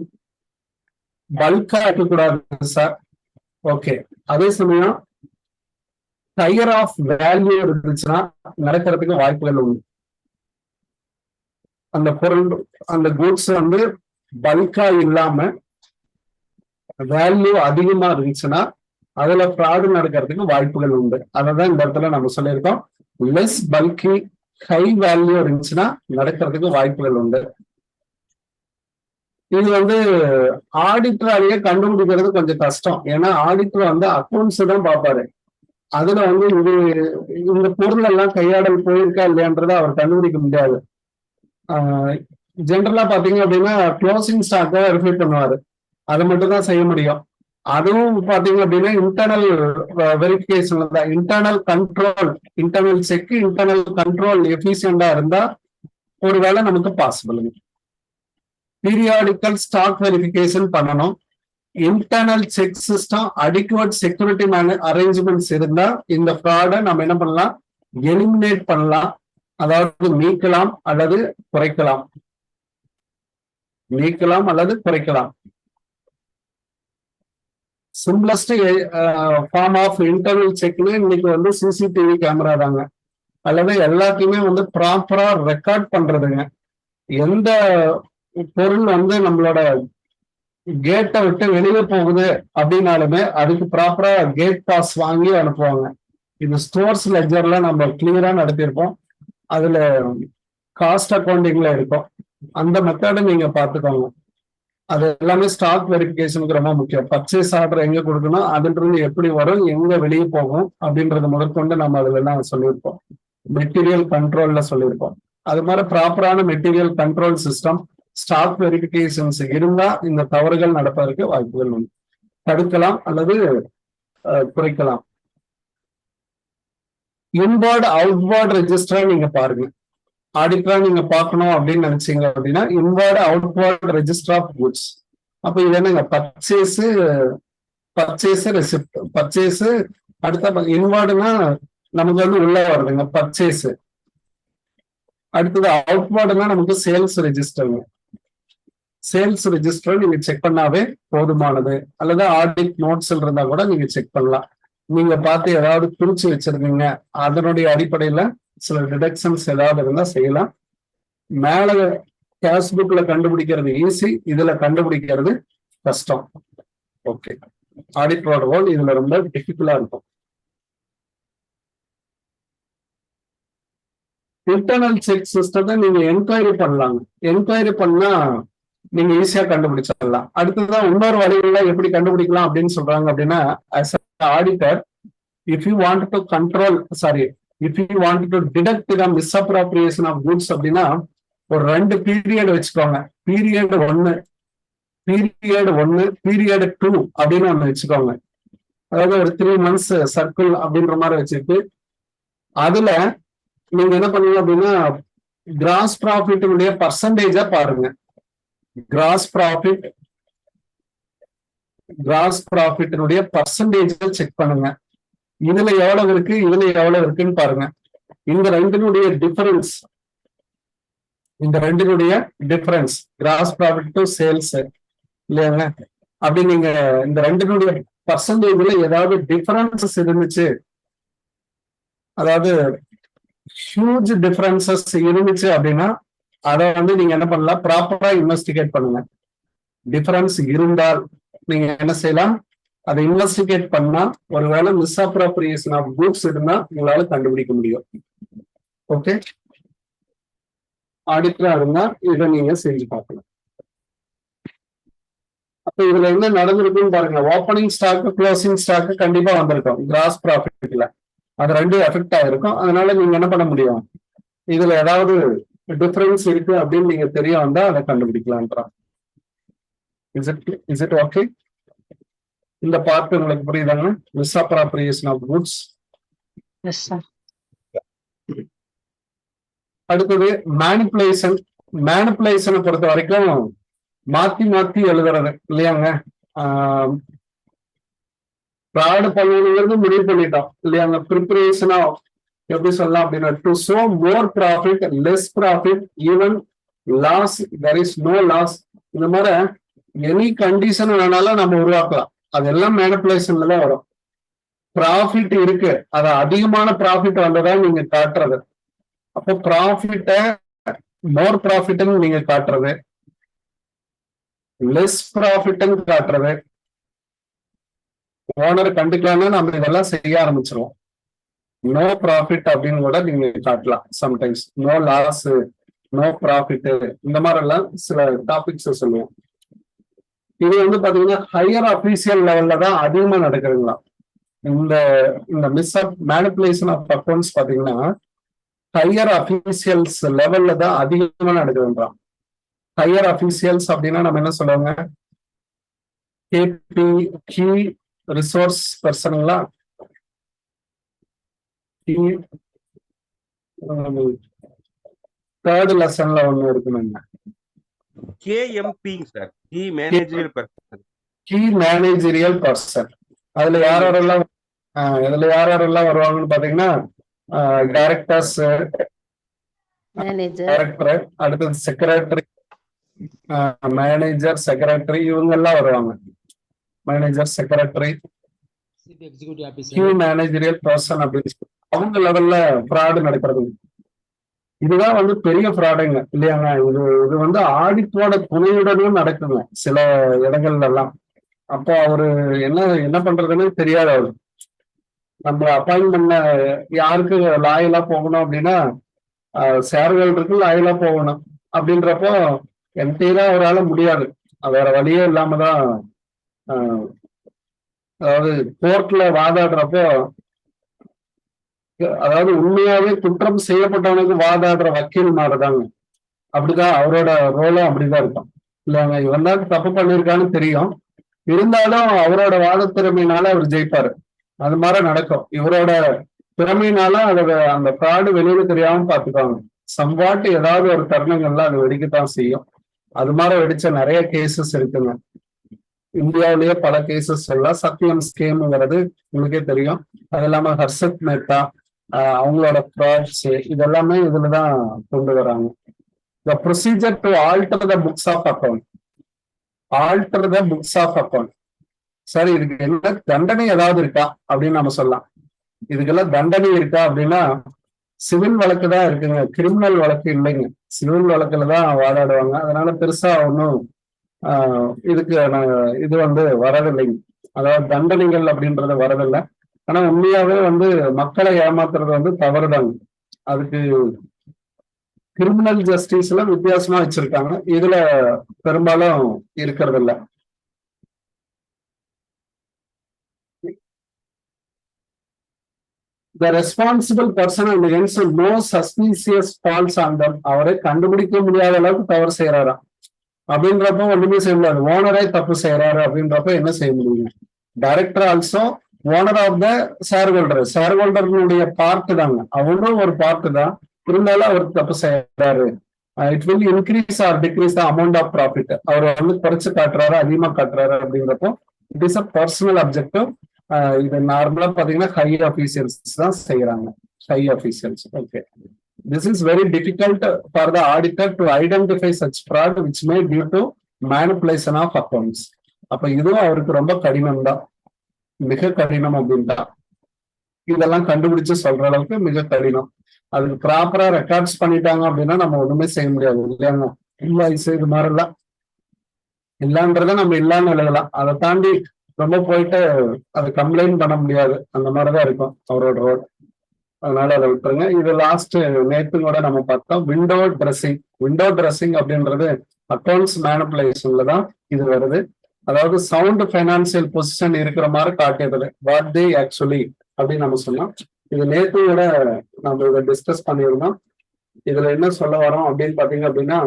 பல்கா இருக்கக்கூடாது சார். ஓகே. அதே சமயம் டயர் ஆஃப் வேல்யூ இருந்துச்சுன்னா நடக்கிறதுக்கு வாய்ப்புகள் உண்டு. அந்த பொருள் அந்த குட்ஸ் வந்து பல்கா இல்லாம வேல்யூ அதிகமா இருந்துச்சுன்னா அதுல ஃப்ராடு நடக்கிறதுக்கு வாய்ப்புகள் உண்டு. அததான் இந்த இடத்துல நம்ம சொல்லியிருக்கோம். லெஸ் பல்கி ஹை வேல்யூ இருந்துச்சுன்னா நடக்கிறதுக்கு வாய்ப்புகள் உண்டு. இது வந்து ஆடிட்டராலேயே கண்டுபிடிக்கிறது கொஞ்சம் கஷ்டம். ஏன்னா ஆடிட்டர் வந்து அக்கௌண்ட்ஸ் தான் பார்ப்பாரு. அதுல வந்து இது இந்த பொருள் எல்லாம் கையாடல் போயிருக்கா இல்லையான்றதை அவர் கண்டுபிடிக்க முடியாது. ஜென்ரலா பாத்தீங்க அப்படின்னா க்ளோசிங் ஸ்டாக் தான் வெரிஃபை பண்ணுவாரு, அதை மட்டும் தான் செய்ய முடியும். அதுவும் பாத்தீங்க அப்படின்னா இன்டர்னல் வெரிஃபிகேஷன்ல தான், internal control, internal check, internal control எஃபிஷியண்டா இருந்தா ஒருவேளை நமக்கு பாசிபிள். பீரியாடிக்கல் ஸ்டாக் வெரிஃபிகேஷன் பண்ணணும். Internal check system, adequate security arrangements இருந்தா இந்த ஃப்ராடை நம்ம என்ன பண்ணலாம், எலிமினேட் பண்ணலாம். அதாவது நீக்கலாம் அல்லது குறைக்கலாம், நீக்கலாம் அல்லது குறைக்கலாம். சிம்பிளஸ்ட் ஃபார்ம் ஆஃப் இன்டர்னல் செக்னு இன்னைக்கு வந்து சிசிடிவி கேமரா தாங்க. அல்லது எல்லாத்தையுமே வந்து ப்ராப்பரா ரெக்கார்ட் பண்றதுங்க. எந்த பொருள் வந்து நம்மளோட கேட்டை விட்டு வெளியே போகுது அப்படின்னாலுமே அதுக்கு ப்ராப்பரா கேட் பாஸ் வாங்கி அனுப்புவாங்க. இது ஸ்டோர்ஸ் லெட்ஜர்ல நம்ம கிளியரா நடத்தியிருப்போம். அதுல காஸ்ட் அக்கௌண்டிங்ல இருக்கும். அந்த மெத்தடை நீங்க பார்த்துக்கோங்க. அது எல்லாமே ஸ்டாக் வெரிஃபிகேஷனுக்கு ரொம்ப முக்கியம். பர்ச்சேஸ் ஆர்டர் எங்க கொடுக்கணும், அதுல இருந்து எப்படி வரும், எங்க வெளியே போகும் அப்படின்றத முதற்கொண்டு நம்ம அதுல எல்லாம் சொல்லியிருப்போம். மெட்டீரியல் கண்ட்ரோல்ல சொல்லியிருப்போம். அது மாதிரி ப்ராப்பரான material control system, stock verifications இருந்தா இந்த தவறுகள் நடப்பதற்கு வாய்ப்புகள் உண்டு. தடுக்கலாம் அல்லது குறைக்கலாம். இன்வர்ட் அவுட்வர்ட் ரெஜிஸ்டரா நீங்க பாருங்க. ஆடிட்டரா நீங்க பார்க்கணும் அப்படின்னு நினைச்சீங்க அப்படின்னா inward outward register of goods. அப்ப இது என்னங்க, பர்ச்சேஸ் ரெசிப்ட், பர்ச்சேஸ். அடுத்த இன்வர்டுனா நமக்கு வந்து உள்ள வருதுங்க பர்ச்சேஸ். அடுத்தது அவுட்வர்டுனா நமக்கு சேல்ஸ் ரெஜிஸ்டருங்க. சேல்ஸ் ரெஜிஸ்டர் நீங்க செக் பண்ணாவே போதுமானது. அல்லது ஆடிட் நோட்ஸ் இருந்தா கூட நீங்க செக் பண்ணலாம். நீங்க பார்த்து ஏதாவது குறிச்சு வச்சிருக்கீங்க, அதனுடைய அடிப்படையில சில டிடக்ஷன்ஸ் ஏதாவது இருந்தா செய்யலாம். மேல கேஷ் புக்ல கண்டுபிடிக்கிறது ஈஸி, இதுல கண்டுபிடிக்கிறது கஷ்டம். ஓகே. ஆடிட்டரோட ரோல் இதுல ரொம்ப டிஃபிகல்ட்டா இருக்கும். இன்டர்னல் செக் சிஸ்டத்தை நீங்க என்கொயரி பண்ணலாங்க. என்கொயரி பண்ணா நீங்க ஈஸியா கண்டுபிடிச்சிடலாம். அடுத்ததான் இன்னொரு வழிகள்ல எப்படி கண்டுபிடிக்கலாம் அப்படின்னு சொல்றாங்க அப்படின்னா, as an auditor, if you want to control, sorry, if you want to detect the misappropriation of goods அப்படின்னா ஒரு 2 பீரியட் வச்சுக்கோங்க. பீரியட் 1, பீரியட் 2 அப்படின்னு ஒண்ணு வச்சுக்கோங்க. அதாவது ஒரு 3 months சர்க்கிள் அப்படின்ற மாதிரி வச்சுட்டு அதுல நீங்க என்ன பண்ணுங்க அப்படின்னா கிராஸ் ப்ராஃபிட்டுடைய பர்சன்டேஜா பாருங்க. கிராஸ் ப்ராஃபிட்டினுடைய பர்சன்டேஜ் செக் பண்ணுங்க. இதுல எவ்வளவு இருக்கு, இதுல எவ்வளவு இருக்குன்னு பாருங்க. இந்த ரெண்டினுடைய difference gross profit to sales இல்லையாங்க. அப்படி நீங்க இந்த ரெண்டினுடைய பர்சன்டேஜ்ல ஏதாவது டிஃபரன்சஸ் இருந்துச்சு, அதாவது ஹியூஜ் டிஃபரன்சஸ் இருந்துச்சு அப்படின்னா அதை வந்து நீங்க என்ன பண்ணலாம், ப்ராப்பரா இன்வெஸ்டிகேட் பண்ணுங்க. டிஃபரன்ஸ் இருந்தால் நீங்க என்ன செய்யலாம், அதை இன்வெஸ்டிகேட் பண்ணா ஒருவேளை மிஸ்அப்ரோப்ரியேஷன் ஆஃப் கூட்ஸ் இருந்தா உங்களால கண்டுபிடிக்க முடியும். ஓகே, ஆடிட்டரா இருந்தா இதை நீங்க செஞ்சு பார்க்கலாம். அப்ப இதுல என்ன நடந்திருக்குன்னு பாருங்க. ஓப்பனிங் ஸ்டாக், க்ளோசிங் ஸ்டாக் கண்டிப்பா வந்திருக்கும் கிராஸ் ப்ராஃபிட்ல. அது ரெண்டும் எஃபெக்ட் ஆயிருக்கும். அதனால நீங்க என்ன பண்ண முடியும், இதுல ஏதாவது டிஃபரன்ஸ் இருக்கு அப்படின்னு நீங்க தெரிய வந்தா அதை கண்டுபிடிக்கலாம்ன்றா. Is it okay? இந்த பார்ட் உங்களுக்கு புரியுதாங்க? Misappropriation of goods. அடுத்தது மேனிப்புலேஷன். மேனிப்புலேஷனை பொறுத்த வரைக்கும் மாத்தி எழுதுறது இல்லையாங்க. ஃப்ராட் பண்ணுங்கிறது முடிவு பண்ணிட்டோம் இல்லையாங்க. ப்ரிப்பரேஷன் ஆஃப் எப்படி சொல்லலாம் அப்படின்னா, to show more profit, less profit, even loss, there is no loss. இந்த மாதிரி எனி கண்டிஷன் வேணாலும் நம்ம உருவாக்கலாம். அதெல்லாம் மேனிப்புலேஷன்ல தான் வரும். ப்ராஃபிட் இருக்கு, அது அதிகமான ப்ராஃபிட் வந்ததா நீங்க காட்டுறது. அப்போ ப்ராஃபிட்ட மோர் ப்ராஃபிட்னு நீங்க காட்டுறது, லெஸ் ப்ராஃபிட்னு காட்டுறது. ஓனர் கண்டுக்கலாம்னா நம்ம இதெல்லாம் செய்ய ஆரம்பிச்சிருவோம். நோ ப்ராஃபிட் அப்படின்னு கூட நீங்க காட்டலாம். Sometimes no loss, no profit, இந்த மாதிரி எல்லாம் சில டாபிக்ஸ் சொல்லுவோம். இது வந்து பாத்தீங்கன்னா ஹையர் அபிஷியல் லெவல்ல தான் அதிகமா நடக்குதுங்களா. இந்த மேனிப்புலேஷன் ஆஃப் அக்கௌண்ட்ஸ் பாத்தீங்கன்னா ஹையர் அபிஷியல்ஸ் லெவல்ல தான் அதிகமா நடக்குதுன்றான். ஹையர் அபிஷியல்ஸ் அப்படின்னா நம்ம என்ன சொல்லுவாங்க, கேபி கீ ரிசோர்ஸ் பர்சனுங்களா. தேர்ட் லெசன்ல ஒண்ணு இருக்குங்க, KMP sir, key managerial person. Key managerial person. அதுல யாரெல்லாம் வருவாங்கன்னு பாத்தீங்கன்னா டைரக்டர்ஸ், டைரக்டர், அடுத்தது செக்ரட்டரி, மேனேஜர், செக்ரட்டரி, இவங்க எல்லாம் வருவாங்க. Manager, secretary, key managerial person அப்படின்னு அவங்க லெவல்ல ஃப்ராடு நடக்கிறது. இதுதான் வந்து பெரிய ஃப்ராடுங்க இல்லையாங்க. இது வந்து ஆடிட்டோட துணையுடனும் நடக்குங்க சில இடங்கள்ல எல்லாம். அப்போ அவரு என்ன பண்றதுன்னு தெரியாது. அவரு நம்ம அப்பாயின்ட் பண்ண யாருக்கு லாயலா போகணும் அப்படின்னா ஷேர்ஹோல்டருக்கு லாயலா போகணும். அப்படின்றப்போ என்கிட்ட அவரால் முடியாது, வேற வழியே இல்லாம தான். அதாவது கோர்ட்ல வாதாடுறப்போ, அதாவது உண்மையாவே குற்றம் செய்யப்பட்டவனுக்கு வாதாடுற வக்கீல் மாதிரிதாங்க. அப்படிதான் அவரோட ரோலும் அப்படிதான் இருக்கும் இல்லையாங்க. இவன் தான் தப்பு பண்ணியிருக்கான்னு தெரியும், இருந்தாலும் அவரோட வாத திறமையினால அவர் ஜெயிப்பாரு. அது மாதிரி நடக்கும். இவரோட திறமையினால அந்த ஃப்ராடு வெளியில தெரியாம பாத்துக்காங்க. சம்பாட்டு ஏதாவது ஒரு தருணங்கள்ல அது வெடிக்கத்தான் செய்யும். அது மாதிரி வெடிச்ச நிறைய கேசஸ் இருக்குங்க. இந்தியாவிலேயே பல கேசஸ் எல்லாம். சத்தியம் ஸ்கேம்ங்கிறது உங்களுக்கே தெரியும். அது இல்லாம ஹர்ஷத் மேத்தா அவங்களோட ஃப்ராட்ஸ் இதெல்லாமே இதுலதான் கொண்டு வராங்க. The procedure to alter the books of account. Alter the books of account. சரி, இதுக்கு என்ன தண்டனை ஏதாவது இருக்கா அப்படின்னு நம்ம சொல்லலாம். இதுக்கெல்லாம் தண்டனை இருக்கா அப்படின்னா சிவில் வழக்கு தான் இருக்குங்க, கிரிமினல் வழக்கு இல்லைங்க. சிவில் வழக்குல தான் வாதாடுவாங்க. அதனால பெருசா ஒன்றும் இதுக்கு இது வந்து வரதில்லைங்க. அதாவது தண்டனைகள் அப்படின்றது வரதில்லை. ஆனா உண்மையாவே வந்து மக்களை ஏமாத்துறது வந்து தவறுதாங்க. அதுக்கு கிரிமினல் ஜஸ்டிஸ்ல வித்தியாசமா வச்சிருக்காங்க, இதுல பெரும்பாலும் இருக்கிறது இல்ல. The responsible person and hence no suspicious falls on them. அவரை கண்டுபிடிக்க முடியாத அளவுக்கு தவறு செய்யறாராம். அப்படின்றப்ப ஒண்ணுமே செய்ய முடியாது. ஓனரே தப்பு செய்யறாரு அப்படின்றப்ப என்ன செய்ய முடியும்? Director also owner of the shareholder, ஷேர் ஹோல்டர்களுடைய பார்ட் தாங்க, அவரும் ஒரு பார்ட் தான். இருந்தாலும் அவர் தப்பு செய்யறாரு. It will increase or decrease the amount of profit. அவர் வந்து குறைச்சு காட்டுறாரு, அதிகமா காட்டுறாரு அப்படின்றப்போ it is a personal objective. இது நார்மலா பாத்தீங்கன்னா ஹை ஆபீசியல்ஸ் தான் செய்யறாங்க, high officials. Okay, this is very difficult for the auditor to identify such fraud which may due to manipulation of accounts. அப்ப இதுவும் அவருக்கு ரொம்ப கடினம் தான், மிக கடினம் அப்படின்ட்டா. இதெல்லாம் கண்டுபிடிச்சு சொல்ற அளவுக்கு மிக கடினம். அதுக்கு ப்ராப்பரா ரெக்கார்ட்ஸ் பண்ணிட்டாங்க அப்படின்னா நம்ம ஒண்ணுமே செய்ய முடியாது இல்லையாங்க. இல்ல இது மாதிரிலாம் இல்லன்றத நம்ம இல்லான்னு எழுதலாம், அதை தாண்டி ரொம்ப போயிட்டு அதை கம்ப்ளைண்ட் பண்ண முடியாது. அந்த மாதிரிதான் இருக்கும் அவரோட ரோல். அதனால அதை விட்டுருங்க. இது லாஸ்ட் நேற்று கூட நம்ம பார்த்தோம், விண்டோ ட்ரெஸ்ஸிங். விண்டோ ட்ரெஸ்ஸிங் அப்படின்றது அக்கௌண்ட்ஸ் மேனிபுலேஷன்ல தான் இது வருது. அதாவது சவுண்ட் பைனான்சியல் பொசிஷன் இருக்கிற மாதிரி காட்டுறது, வாட் தே ஆக்சுவலி அப்படின்னு நம்ம சொன்னோம். இது நேற்று கூட நம்ம இதை டிஸ்கஸ் பண்ணியிருந்தோம். இதுல என்ன சொல்ல வரோம் அப்படின்னு பாத்தீங்க அப்படின்னா,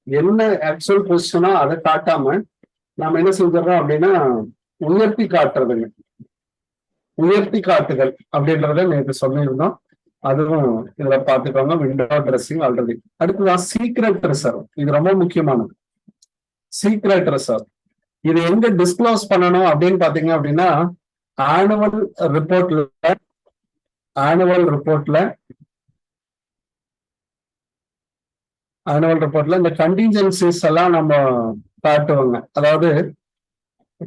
என்ன ஆக்சுவல் பொசிஷனோ அதை காட்டாம நம்ம என்ன செஞ்சிடறோம் அப்படின்னா உயர்த்தி காட்டுறதுங்க, உயர்த்தி காட்டுதல் அப்படின்றத நேற்று சொல்லியிருந்தோம். அதுவும் இதுல பாத்துக்கோங்க, விண்டோ ட்ரெஸ்ஸிங் ஆல்ரெடி. அடுத்ததான் சீக்ரெட் ரிசர்வ். இது ரொம்ப முக்கியமானது. சீக்ரெட் ரிசர்வ் இது எங்க டிஸ்க்ளோஸ் பண்ணணும் அப்படின்னு பாத்தீங்க அப்படின்னா, ஆனுவல் ரிப்போர்ட்ல இந்த கண்டின்ஜென்சிஸ் எல்லாம் நம்ம காட்டுவாங்க. அதாவது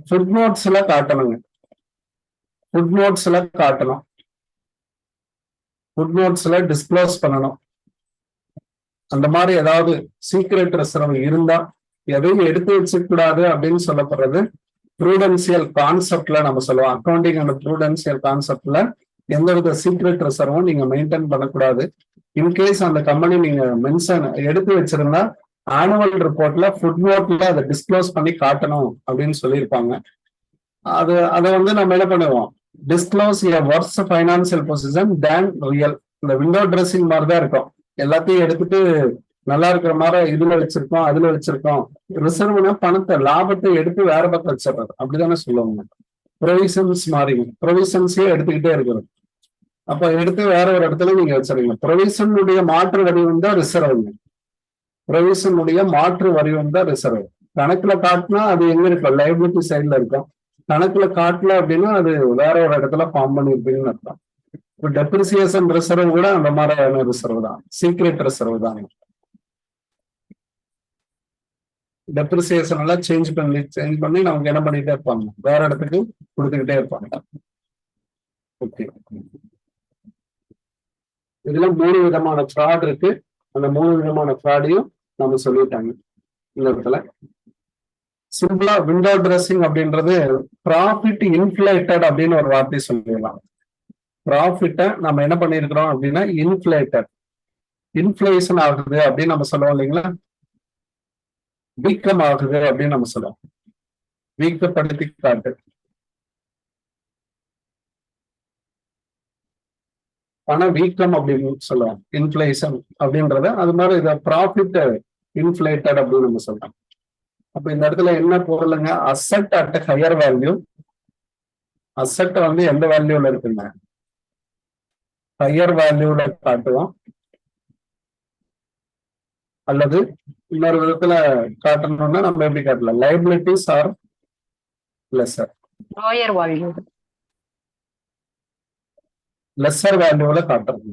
ஃபுட் நோட்ஸ்ல காட்டணுங்க, ஃபுட் நோட்ஸ்ல காட்டணும், ஃபுட் நோட்ஸ்ல டிஸ்க்ளோஸ் பண்ணணும். அந்த மாதிரி ஏதாவது சீக்ரெட் ரிசர்வ் இருந்தா எதையும் எடுத்து வச்சுக்க கூடாது அப்படின்னு சொல்லப்படுறது ப்ரூடென்சியல் கான்செப்ட்ல நம்ம சொல்லுவோம். அக்கௌண்டிங் அண்ட் ப்ரூடென்சியல் கான்செப்ட்ல எந்தவித சீக்ரெட் ரிசர்வும் நீங்க மெயின்டைன் பண்ணக்கூடாது. இன்கேஸ் அந்த கம்பெனி நீங்க மென்ஷன் எடுத்து வச்சிருந்தா ஆனுவல் ரிப்போர்ட்ல ஃபுட் நோட்ல அதை டிஸ்க்ளோஸ் பண்ணி காட்டணும் அப்படின்னு சொல்லியிருப்பாங்க. அதை வந்து நம்ம என்ன பண்ணுவோம், டிஸ்க்ளோஸ் எ வர்ஸ் ஃபைனான்சியல் பொசிஷன் தேன் ரியல். இந்த விண்டோ ட்ரெஸ்ஸிங் மாதிரி தான் இருக்கும். எல்லாத்தையும் எடுத்துட்டு நல்லா இருக்கிற மாதிரி இதுல வச்சிருக்கோம், அதுல வச்சிருக்கோம். ரிசர்வ்னா பணத்தை, லாபத்தை எடுத்து வேற பக்கம் வச்சிடுறது, அப்படிதானே சொல்லுவாங்க. ப்ரொவிஷன்ஸ் மாதிரி ப்ரொவிஷன்ஸே எடுத்துக்கிட்டே இருக்கிறது. அப்ப எடுத்து வேற ஒரு இடத்துல நீங்க வச்சிருக்கீங்க. ப்ரொவிஷனுடைய மாற்று வடிவம் தான் ரிசர்வ். ப்ரொவிஷனுடைய மாற்று வடிவம் தான் ரிசர்வ். கணக்குல காட்டினா அது எங்க இருக்கும், லைபிலிட்டி சைட்ல இருக்கும். கணக்குல காட்டல அப்படின்னா அது வேற ஒரு இடத்துல ஃபார்ம் பண்ணிருப்பீங்கன்னு அர்த்தம். இப்போ டெப்ரிசியேஷன் ரிசர்வ் கூட அந்த மாதிரியான ரிசர்வ் தான், சீக்ரெட் ரிசர்வ் தான். டெப்ரிசியேஷன் எல்லாம் சேஞ்ச் பண்ணி நமக்கு என்ன பண்ணிட்டே இருப்பாங்க, வேற இடத்துக்கு கொடுத்துக்கிட்டே இருப்பாங்க. ஓகே, இதுல 3 விதமான ஃப்ராட் இருக்கு. அந்த 3 விதமான ஃப்ராடையும் நம்ம சொல்லிட்டாங்க இந்த இடத்துல. சிம்பிளா விண்டோ ட்ரெஸ்ஸிங் அப்படின்றது ப்ராஃபிட் இன்ஃப்ளேட்டட் அப்படின்னு ஒரு வார்த்தை சொல்லிடலாம். ப்ராஃபிட்டை நம்ம என்ன பண்ணிருக்கிறோம் அப்படின்னா இன்ஃப்ளேட்டட், இன்ஃப்ளேஷன் ஆகுது அப்படின்னு நம்ம சொல்லுவோம் இல்லைங்களா. வீக்கம் ஆகுது அப்படின்னு நம்ம சொல்லுவோம், வீக்கப்படுத்தி காட்டு, பண வீக்கம் அப்படின்னு சொல்லுவோம் இன்ஃப்ளேஷன் அப்படின்றத. அது மாதிரி இதை ப்ராஃபிட் இன்ஃப்ளேட்டட் அப்படின்னு நம்ம சொல்றோம். அப்ப இந்த இடத்துல என்ன பொருளுங்க, asset at higher value. Asset வந்து எந்த வேல்யூல இருக்குங்க, ஹையர் வேல்யூல காட்டுவோம். அல்லது இன்னொரு விதத்துல காட்டணும்னா நம்ம எப்படி காட்டலாம், liabilities are lesser, lower value, lesser வேல்யூல காட்டுறது.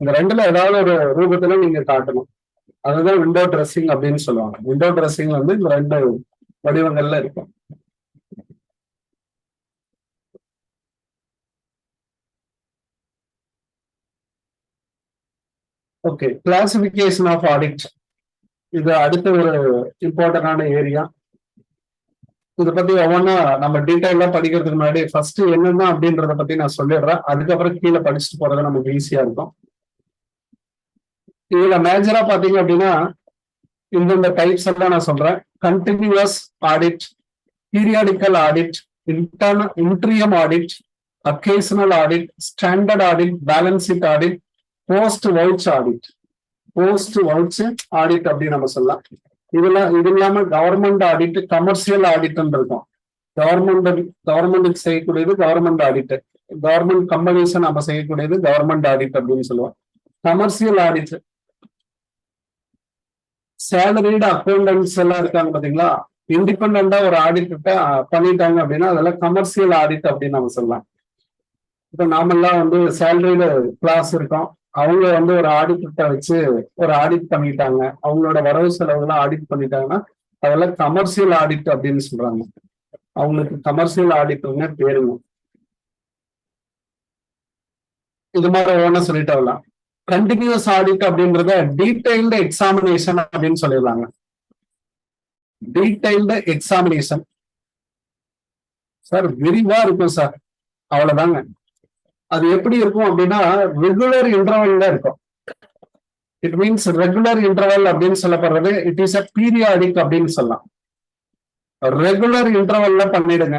இந்த ரெண்டுல ஏதாவது ஒரு ரூபத்துல நீங்க காட்டணும். அதுதான் விண்டோ ட்ரெஸ்ஸிங் அப்படின்னு சொல்லுவாங்க. விண்டோ ட்ரெஸ்ஸிங் வந்து இந்த 2 வடிவங்கள்ல இருக்கும். Okay, classification of audit. இது அடுத்த ஒரு இம்பார்ட்டன்டான ஏரியா. இதை பத்தி ஒவ்வொன்றா நம்ம டீட்டெயிலா படிக்கிறதுக்கு முன்னாடி ஃபர்ஸ்ட் என்னென்ன அப்படின்றத பத்தி நான் சொல்லிடுறேன். அதுக்கப்புறம் கீழே படிச்சுட்டு போறது நமக்கு ஈஸியா இருக்கும். இதுல மேஜரா பாத்தீங்க அப்படின்னா இந்தந்த டைப்ஸ் எல்லாம் நான் சொல்றேன். Continuous audit, periodical audit, interim audit, occasional audit, standard audit, balance sheet audit, post vouch audit. Post vouch audit அப்படின்னு நம்ம சொல்லலாம். இது இல்லாம கவர்மெண்ட் ஆடிட், கமர்ஷியல் ஆடிட்னு இருக்கும். கவர்மெண்ட்டுக்கு செய்யக்கூடியது கவர்மெண்ட் ஆடிட், கவர்மெண்ட் கம்பெனிஸ் நம்ம செய்யக்கூடியது கவர்மெண்ட் ஆடிட் அப்படின்னு சொல்லுவோம். கமர்ஷியல் ஆடிட், சேலரிடு அக்கௌண்டன்ஸ் எல்லாம் இருக்காங்க பாத்தீங்களா, இண்டிபெண்டா ஒரு ஆடிட் பண்ணிட்டாங்க அப்படின்னா அதெல்லாம் கமர்ஷியல் ஆடிட் அப்படின்னு நம்ம சொல்லலாம். இப்ப நாமெல்லாம் சேலரிடு கிளாஸ் இருக்கோம், அவங்க ஒரு ஆடிட்டர்கிட்ட வச்சு ஒரு ஆடிட் பண்ணிட்டாங்க, அவங்களோட வரவு செலவுலாம் ஆடிட் பண்ணிட்டாங்கன்னா அதெல்லாம் கமர்ஷியல் ஆடிட் அப்படின்னு சொல்றாங்க. அவங்களுக்கு கமர்ஷியல் ஆடிட்னு பேருங்க. இது மாதிரி ஒவ்வொன்றும் சொல்லிட்டு வரலாம். கண்டினியூஸ் ஆடிட் அப்படின்றத டீடைல்டு எக்ஸாமினேஷன் அப்படின்னு சொல்லிடலாங்க. டீடைல்டு எக்ஸாமினேஷன் சார் விரிவா இருக்கும் சார், அவ்வளவுதாங்க. அது எப்படி இருக்கும் அப்படின்னா ரெகுலர் இன்டர்வல்ல இருக்கும். இட் மீன்ஸ் ரெகுலர் இன்டர்வல் அப்படின்னு சொல்லப்படுறது இட் இஸ் அ பீரியாடிக் அப்படின்னு சொல்லலாம். ரெகுலர் இன்டர்வல்ல பண்ணிடுங்க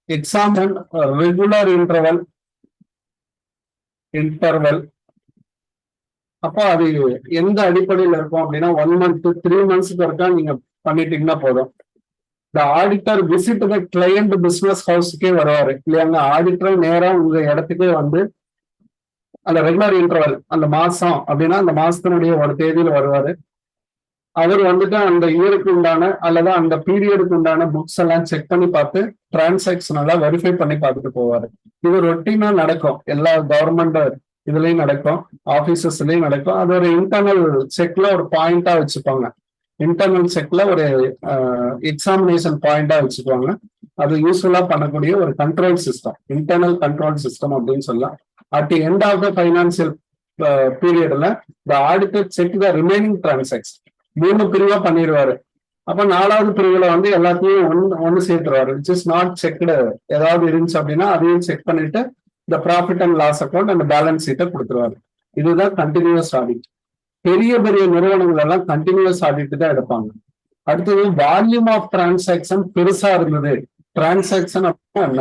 எக்ஸாம். ரெகுலர் இன்டர்வல் அப்போ அது எந்த அடிப்படையில் இருக்கும் அப்படின்னா 1 month 3 months இருக்கா நீங்க பண்ணிட்டீங்கன்னா போதும். இந்த auditor visit the client business ஹவுஸுக்கே வருவாரு இல்லையாங்க. ஆடிட்டர் நேரா உங்க இடத்துக்கே அந்த ரெகுலர் இன்டர்வல் அந்த மாசம் அப்படின்னா அந்த மாசத்தினுடைய ஒரு தேதியில வருவாரு. அவர் அந்த இயருக்கு உண்டான அல்லது அந்த பீரியடுக்கு உண்டான புக்ஸ் எல்லாம் செக் பண்ணி பார்த்து டிரான்சாக்சன் எல்லாம் வெரிஃபை பண்ணி பார்த்துட்டு போவாரு. இது ரொட்டீனா நடக்கும், எல்லா கவர்மெண்ட் இதுலயும் நடக்கும், ஆபீசஸ்லயும் நடக்கும். அது ஒரு இன்டர்னல் செக்ல ஒரு பாயிண்டா வச்சுப்பாங்க. இன்டர்னல் செக்ல ஒரு எக்ஸாமினேஷன் பாயிண்டா வச்சுக்குவாங்க. அது யூஸ்ஃபுல்லா பண்ணக்கூடிய ஒரு control system, internal control system அப்படின்னு சொல்லலாம். At the end of the financial பீரியட்ல the auditor check the remaining transaction 3 பிரிவா பண்ணிடுவாரு. அப்ப 4வது பிரிவுல எல்லாத்தையும் ஒன்னு சேர்த்துருவாரு. விச் இஸ் நாட் செக்டு ஏதாவது இருந்துச்சு அப்படின்னா அதையும் செக் பண்ணிட்டு இந்த ப்ராஃபிட் அண்ட் லாஸ் அக்கௌண்ட் அந்த பேலன்ஸ் ஷீட்டை கொடுத்துருவாரு. இதுதான் கண்டினியூஸ் ஆடிட். பெரிய பெரிய நிறுவனங்கள் எல்லாம் கண்டினியூஸ் ஆடிட் தான் எடுப்பாங்க. அடுத்தது வால்யூம் ஆஃப் டிரான்சாக்சன் பெருசா இருந்தது. டிரான்சாக்சன்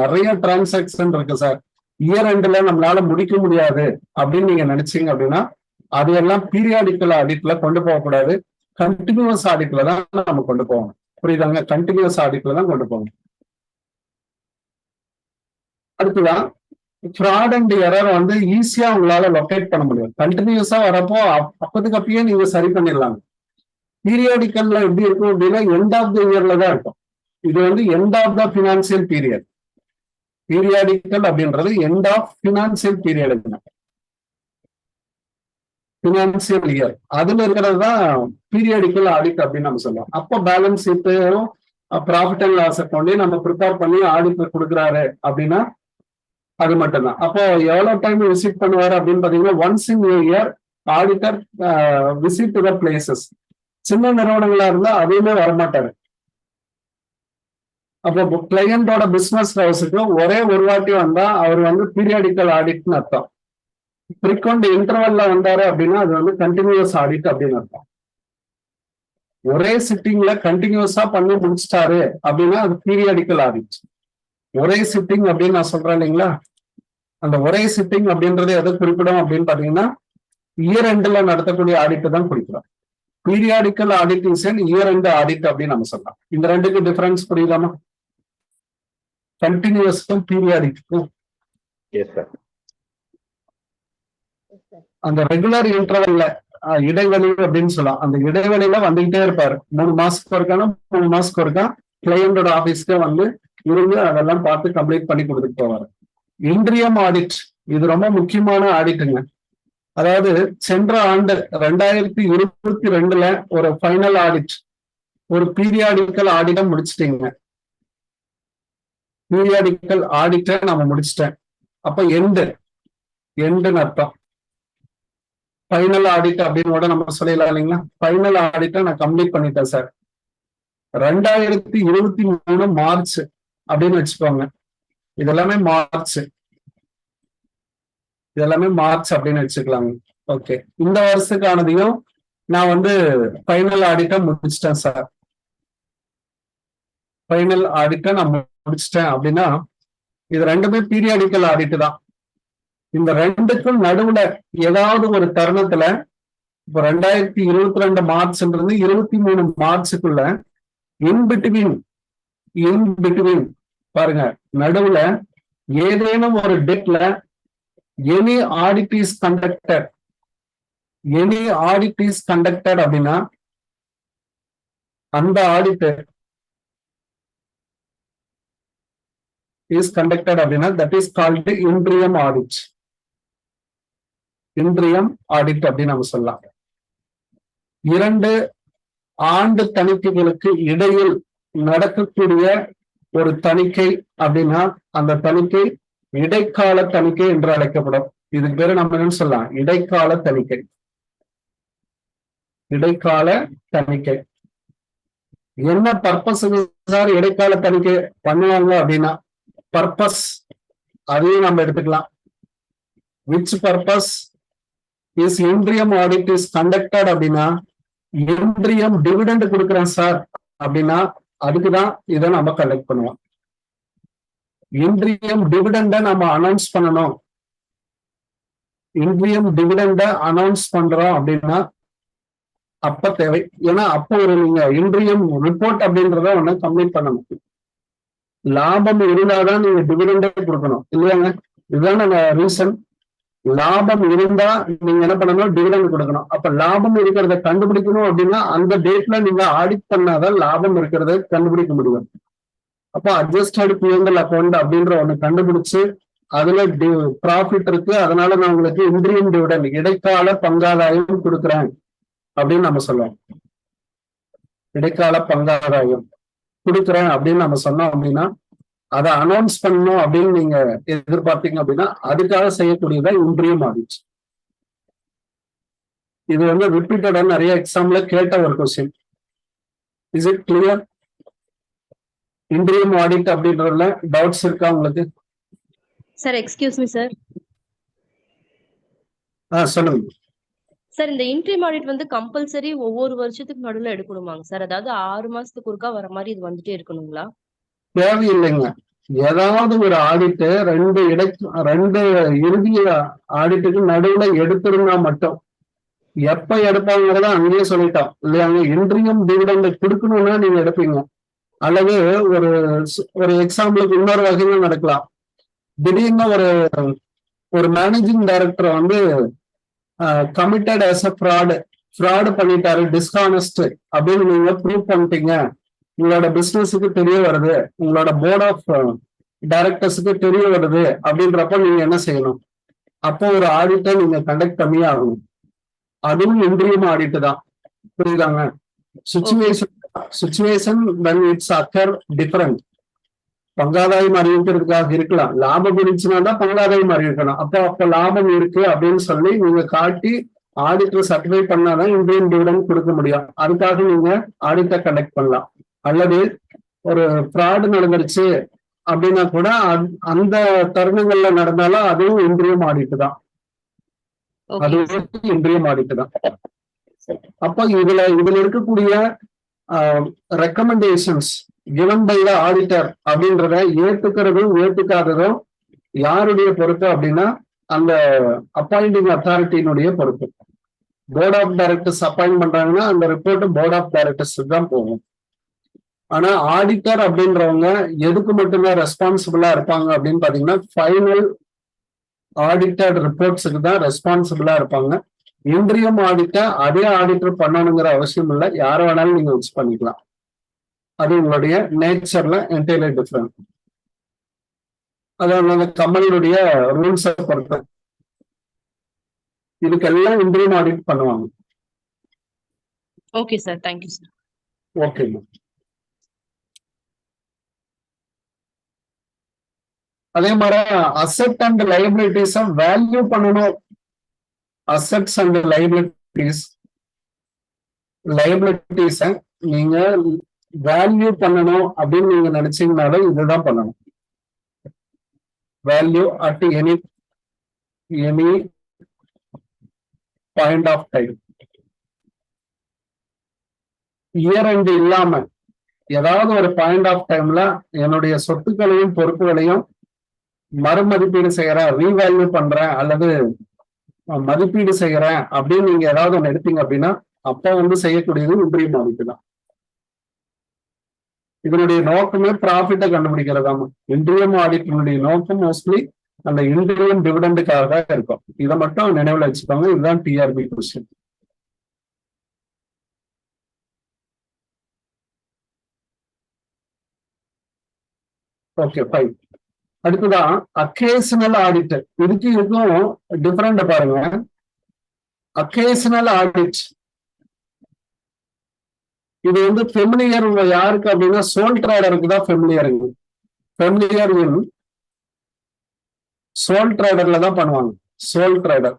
நிறைய டிரான்சாக்சன் இருக்கு சார், இயர் எண்ட்ல நம்மளால முடிக்க முடியாது அப்படின்னு நீங்க நினைச்சீங்க அப்படின்னா அதையெல்லாம் பீரியாடிக்கல் ஆடிட்ல கொண்டு போகக்கூடாது, கண்டினியூஸ் ஆடிட்ல தான் நம்ம கொண்டு போகணும். புரியுதாங்க? கண்டினியூஸ் ஆடிட்ல தான் கொண்டு போகணும். அடுத்துதான் ஃப்ராட் அண்ட் எரர் ஈஸியா உங்களால லொக்கேட் பண்ண முடியும். கண்டினியூஸா வரப்போ அப்போதுக்கு அப்பயே நீங்க சரி பண்ணிடலாங்க. பீரியாடிக்கல்ல எப்படி இருக்கும் அப்படின்னா எண்ட் ஆஃப் த இயர்ல தான் இருக்கும். இது end of the financial period. Periodical அப்படின்றது end of financial period, financial year. அதுல இருக்கிறது தான் பீரியாடிக்கல் ஆடிட் அப்படின்னு நம்ம சொல்லுவோம். அப்போ பேலன்ஸ் ஷீட்டும் ப்ராஃபிட் அண்ட் லாஸ் அக்கௌண்டையும் நம்ம ப்ரிப்பேர் பண்ணி ஆடிட்டர் கொடுக்குறாரு அப்படின்னா அது மட்டும்தான். அப்போ எவ்வளவு டைம் விசிட் பண்ணுவாரு அப்படின்னு பாத்தீங்கன்னா once in year auditor visit to the places. சின்ன நிறுவனங்களா இருந்தா அதையுமே வரமாட்டாரு. அப்போ கிளையண்டோட பிசினஸ் ஹவுஸுக்கு ஒரே ஒரு வாட்டி வந்தா அவர் பீரியாடிக்கல் ஆடிட்னு அர்த்தம். ஃப்ரீக்வெண்ட் இன்டர்வல்ல வந்தாரு அப்படின்னா அது கண்டினியூஸ் ஆடிட் அப்படின்னு அர்த்தம். ஒரே சிட்டிங்ல கண்டினியூஸா பண்ணி முடிச்சிட்டாரு அப்படின்னா அது பீரியாடிக்கல் ஆடிட். ஒரே சிட்டிங் அப்படின்னு நான் சொல்றேன் இல்லைங்களா, அந்த ஒரே சிட்டிங் அப்படின்றது எதை குறிப்பிடும் அப்படின்னு பாத்தீங்கன்னா இயர் எண்ட்ல நடத்தக்கூடிய ஆடிட் தான் குறிப்பிடும். Periodical audit is and year end audit அப்படின்னு நம்ம சொல்லலாம். இந்த ரெண்டுக்கு டிஃபரன்ஸ் புரியுதாமா? கண்டினியூஸ்க்கும் பீரியாடிக்கும். அந்த ரெகுலர் இன்டர்வல்ல இடைவெளி அப்படின்னு சொல்லலாம். அந்த இடைவெளியில வந்துகிட்டே இருப்பாரு. 3 மாசத்துக்கு ஒருக்கான 3 மாசத்துக்கு ஒருக்கா கிளையண்டோட ஆபீஸ்க்கு இருந்து அதெல்லாம் பார்த்து கம்ப்ளீட் பண்ணி கொடுத்துட்டு போவாரு. இன்ட்ரியம் ஆடிட் இது ரொம்ப முக்கியமான ஆடிட்டுங்க. அதாவது சென்ற ஆண்டு 2022 ஒரு ஃபைனல் ஆடிட், ஒரு பீரியாடிக்கல் ஆடிட்டை முடிச்சிட்டீங்க. பீரியாடிக்கல் ஆடிட்டை நம்ம முடிச்சிட்டேன். அப்ப எண்டுன்னு அர்த்தம். ஃபைனல் ஆடிட் அப்படின்னு கூட நம்ம சொல்லலாம் இல்லைங்களா. ஃபைனல் ஆடிட்டை நான் கம்ப்ளீட் பண்ணிட்டேன் சார் 2023 மார்ச் அப்படின்னு வச்சுக்கோங்க. இதெல்லாமே மார்ச் அப்படின்னு வச்சுக்கலாங்க. ஓகே, இந்த வருஷத்துக்கானதையும் நான் வந்து ஃபைனல் ஆடிட்டை முடிச்சிட்டேன் சார். ஃபைனல் ஆடிட்டை நான் முடிச்சிட்டேன் அப்படின்னா இது ரெண்டுமே பீரியாடிக்கல் ஆடிட் தான். இந்த ரெண்டுக்கும் நடுவுல ஏதாவது ஒரு தருணத்துல இப்போ 2022 மார்ச்ன்றது 23 மார்ச்சுக்குள்ள இன்பிட்வீன் பாருங்க, நடுவுல ஏதேனும் ஒரு டேட்ல எனி ஆடிட் இஸ் கண்டக்டட் அப்படின்னா அந்த ஆடிட் இஸ் கண்டக்டட் அப்படின்னா that is called interim audit. Interim audit அப்படின்னு நம்ம சொல்லலாம். 2 ஆண்டு தணிக்கைகளுக்கு இடையில் நடக்கக்கூடிய ஒரு தணிக்கை அப்படின்னா அந்த தணிக்கை இடைக்கால தணிக்கை என்று அழைக்கப்படும். இதுக்கு பேரு நம்ம என்னன்னு சொல்லலாம், இடைக்கால தணிக்கை. இடைக்கால தணிக்கை என்ன பர்பஸ் சார் இடைக்கால தணிக்கை பண்ணுவாங்க அப்படின்னா, பர்பஸ் அதையும் நம்ம எடுத்துக்கலாம். Which purpose is interim audit is conducted அப்படின்னா, இன்ட்ரியம் டிவிடெண்ட் கொடுக்குறேன் சார் அப்படின்னா அதுக்குதான் இதை நம்ம கலெக்ட் பண்ணுவோம். இன்ட்ரியம் டிவிடெண்ட நம்ம அனௌன்ஸ் பண்ணணும். இன்ட்ரியம் டிவிடெண்ட அனௌன்ஸ் பண்றோம் அப்படின்னா அப்ப தேவை. ஏன்னா அப்போ ஒரு நீங்க இன்ட்ரியம் ரிப்போர்ட் அப்படின்றத ஒண்ணு கம்ப்ளீட் பண்ணணும். லாபம் இருந்தாதான் நீங்க டிவிடெண்டே கொடுக்கணும் இல்லையாங்க? இதுதான ரீசன். லாபம் இருந்தா நீங்க என்ன பண்ணணும், டிவிடெண்ட் கொடுக்கணும். அப்ப லாபம் இருக்கிறத கண்டுபிடிக்கணும் அப்படின்னா அந்த டேட்ல நீங்க ஆடிட் பண்ணாதான் லாபம் இருக்கிறத கண்டுபிடிக்க முடியும். அப்போ அட்ஜஸ்டட் P&L அக்கௌண்ட் அப்படின்ற ஒண்ணு கண்டுபிடிச்சு அதுல ப்ராஃபிட் இருக்கு, அதனால நான் உங்களுக்கு இன்ட்ரியம் டிவிடெண்ட் இடைக்கால பங்காதாயம் கொடுக்குறேன் அப்படின்னு நம்ம சொல்லுவோம். இடைக்கால பங்காதாயம் கொடுக்குறேன் அப்படின்னு நம்ம சொன்னோம் அப்படின்னா அதை அனௌன்ஸ் பண்ணணும் அப்படின்னு நீங்க எதிர்பார்த்தீங்க அப்படின்னா அதுக்காக செய்யக்கூடியதான் இன்ட்ரியம் ஆடிட். இது வந்து ரிப்பீட்டடா நிறைய எக்ஸாம்ல கேட்ட ஒரு question. Is it clear? Interim audit அப்படின்றதுல டவுட்ஸ் இருக்கா உங்களுக்கு? Sir excuse me sir. சொல்லுங்க சார், இந்த இன்ட்ரிம் ஆடிட் வந்து கம்பல்சரி ஒவ்வொரு வருஷத்துக்கு நடுவுல எடுக்கணுமாங்க சார்? அதாவது 6 மாசத்துக்கு ஒருக்கா வர மாதிரி இது வந்துட்டே இருக்கணுங்களா? தேவையில்லைங்க. ஏதாவது ஒரு ஆடிட்டு ரெண்டு இறுதி ஆடிட்டுக்கு நடுவுல எடுத்திருந்தா மட்டும், எப்ப எடுப்பாங்கிறத அங்கேயே சொல்லிட்டோம் இல்லையாங்க. இன்ட்ரியம் டிவிடெண்ட் கொடுக்கணும்னா நீங்க எடுப்பீங்க. அல்லது ஒரு எக்ஸாம்பிளுக்கு இன்னொரு வகையில நடக்கலாம். திடீர்னு ஒரு மேனேஜிங் டைரக்டர் வந்து கமிட்டட் ஆஸ் அ ஃப்ராடு பண்ணிட்டாரு, டிஸ்ஹானஸ்ட் அப்படின்னு நீங்க ப்ரூவ் பண்ணிட்டீங்க, உங்களோட பிசினஸுக்கு தெரிய வருது, உங்களோட போர்ட் ஆஃப் டைரக்டர்ஸுக்கு தெரிய வருது அப்படின்றப்ப நீங்க என்ன செய்யணும், அப்போ ஒரு ஆடிட்டை நீங்க கண்டக்ட் பண்ணியே ஆகணும். அதுவும் இன்ட்ரியம் ஆடிட் தான். புரியுதாங்க? Situation when it's occur different. பங்காதாயம் அறிவிக்கிறதுக்காக இருக்கலாம், லாபம் இருந்துச்சுன்னா தான் பங்காதாயம் அறிவிக்கணும். அப்ப லாபம் இருக்கு அப்படின்னு சொல்லி நீங்க காட்டி ஆடிட்டர் சர்டிஃபை பண்ணாதான் இன்ட்ரியம் டிவிடெண்ட் கொடுக்க முடியும். அதுக்காக நீங்க ஆடிட்டை கண்டக்ட் பண்ணலாம். அல்லது ஒரு ஃப்ராடு நடந்துருச்சு அப்படின்னா கூட அந்த தருணங்கள்ல நடந்தாலும் அதுவும் இன்ட்ரியம் ஆடிட் தான். அதுவும் இன்ட்ரியம் ஆடிட் தான். அப்ப இதுல இருக்கக்கூடிய recommendations given by the auditor அப்படின்றத ஏத்துக்கிறதும் ஏத்துக்காததும் யாருடைய பொறுப்பு அப்படின்னா அந்த அப்பாயிண்டிங் அத்தாரிட்டியினுடைய பொறுப்பு. போர்ட் ஆஃப் டைரக்டர்ஸ் அப்பாயிண்ட் பண்றாங்கன்னா அந்த ரிப்போர்ட் போர்ட் ஆஃப் டைரக்டர்ஸ் தான் போகும். ஆனா ஆடிட்டர் அப்படின்றவங்க எதுக்கு மட்டும்தான் ரெஸ்பான்சிபிளா இருப்பாங்க அப்படின்னு பாத்தீங்கன்னா ஃபைனல் ஆடிட்டட் ரிப்போர்ட்ஸுக்கு தான் ரெஸ்பான்சிபிளா இருப்பாங்க. இன்ட்ரியம் ஆடிட்ட அதே ஆடிட்டர் பண்ணணுங்கிற அவசியம் இல்லை, யார வேணாலும் நீங்க யூஸ் பண்ணிக்கலாம். அது உங்களுடைய நேச்சர்ல என்டையர்லி டிஃபரெண்ட். அது கம்பெனியுடைய ரூல்ஸை பொறுத்து இதுக்கெல்லாம் இன்ட்ரியம் ஆடிட் பண்ணுவாங்க. Okay sir, thank you sir. Okay. அதே மாதிரி அசெட் அண்ட் லைபிலிட்டிஸ வேல்யூ பண்ணணும். அசெட்ஸ் அண்ட் லைபிலிட்டிஸ நீங்க வேல்யூ பண்ணணும் அப்படின்னு நீங்க நினைச்சீங்கனாலும் இதுதான் பண்ணணும். Value at any point of time. Year end இல்லாம ஏதாவது ஒரு பாயிண்ட் ஆஃப் டைம்ல என்னுடைய சொத்துக்களையும் பொறுப்புகளையும் மறுமதிப்பீடு செய்யறேன், ரீவேல்யூ பண்றேன் அல்லது மதிப்பீடு செய்யறேன் அப்படின்னு நீங்க ஏதாவது ஒண்ணு எடுத்தீங்க அப்படின்னா அப்ப வந்து செய்யக்கூடியது இன்ட்ரீம் ஆடிட் தான். இதனுடைய நோக்கமே ப்ராஃபிட்டை கண்டுபிடிக்கிறதாமா. இன்ட்ரீம் ஆடிட்டினுடைய நோக்கம் மோஸ்ட்லி அந்த இன்ட்ரீம் டிவிடெண்டுக்காக தான் இருக்கும். இதை மட்டும் நினைவுல வச்சுக்கோங்க. இதுதான் டிஆர்பி கொஸ்டின். Okay fine. அடுத்ததான் அக்கேஷனல் ஆடிட். இதுக்கும் டிஃபரெண்ட் பாருங்க. அக்கேஷனல் ஆடிட் இது வந்து ஃபெமிலியர் யாருக்கு அப்படின்னா சோல் ட்ரேடருக்கு தான் ஃபெமிலியர். ஃபெமிலியர் சோல் ட்ரேடர்ல தான் பண்ணுவாங்க. சோல் ட்ரேடர்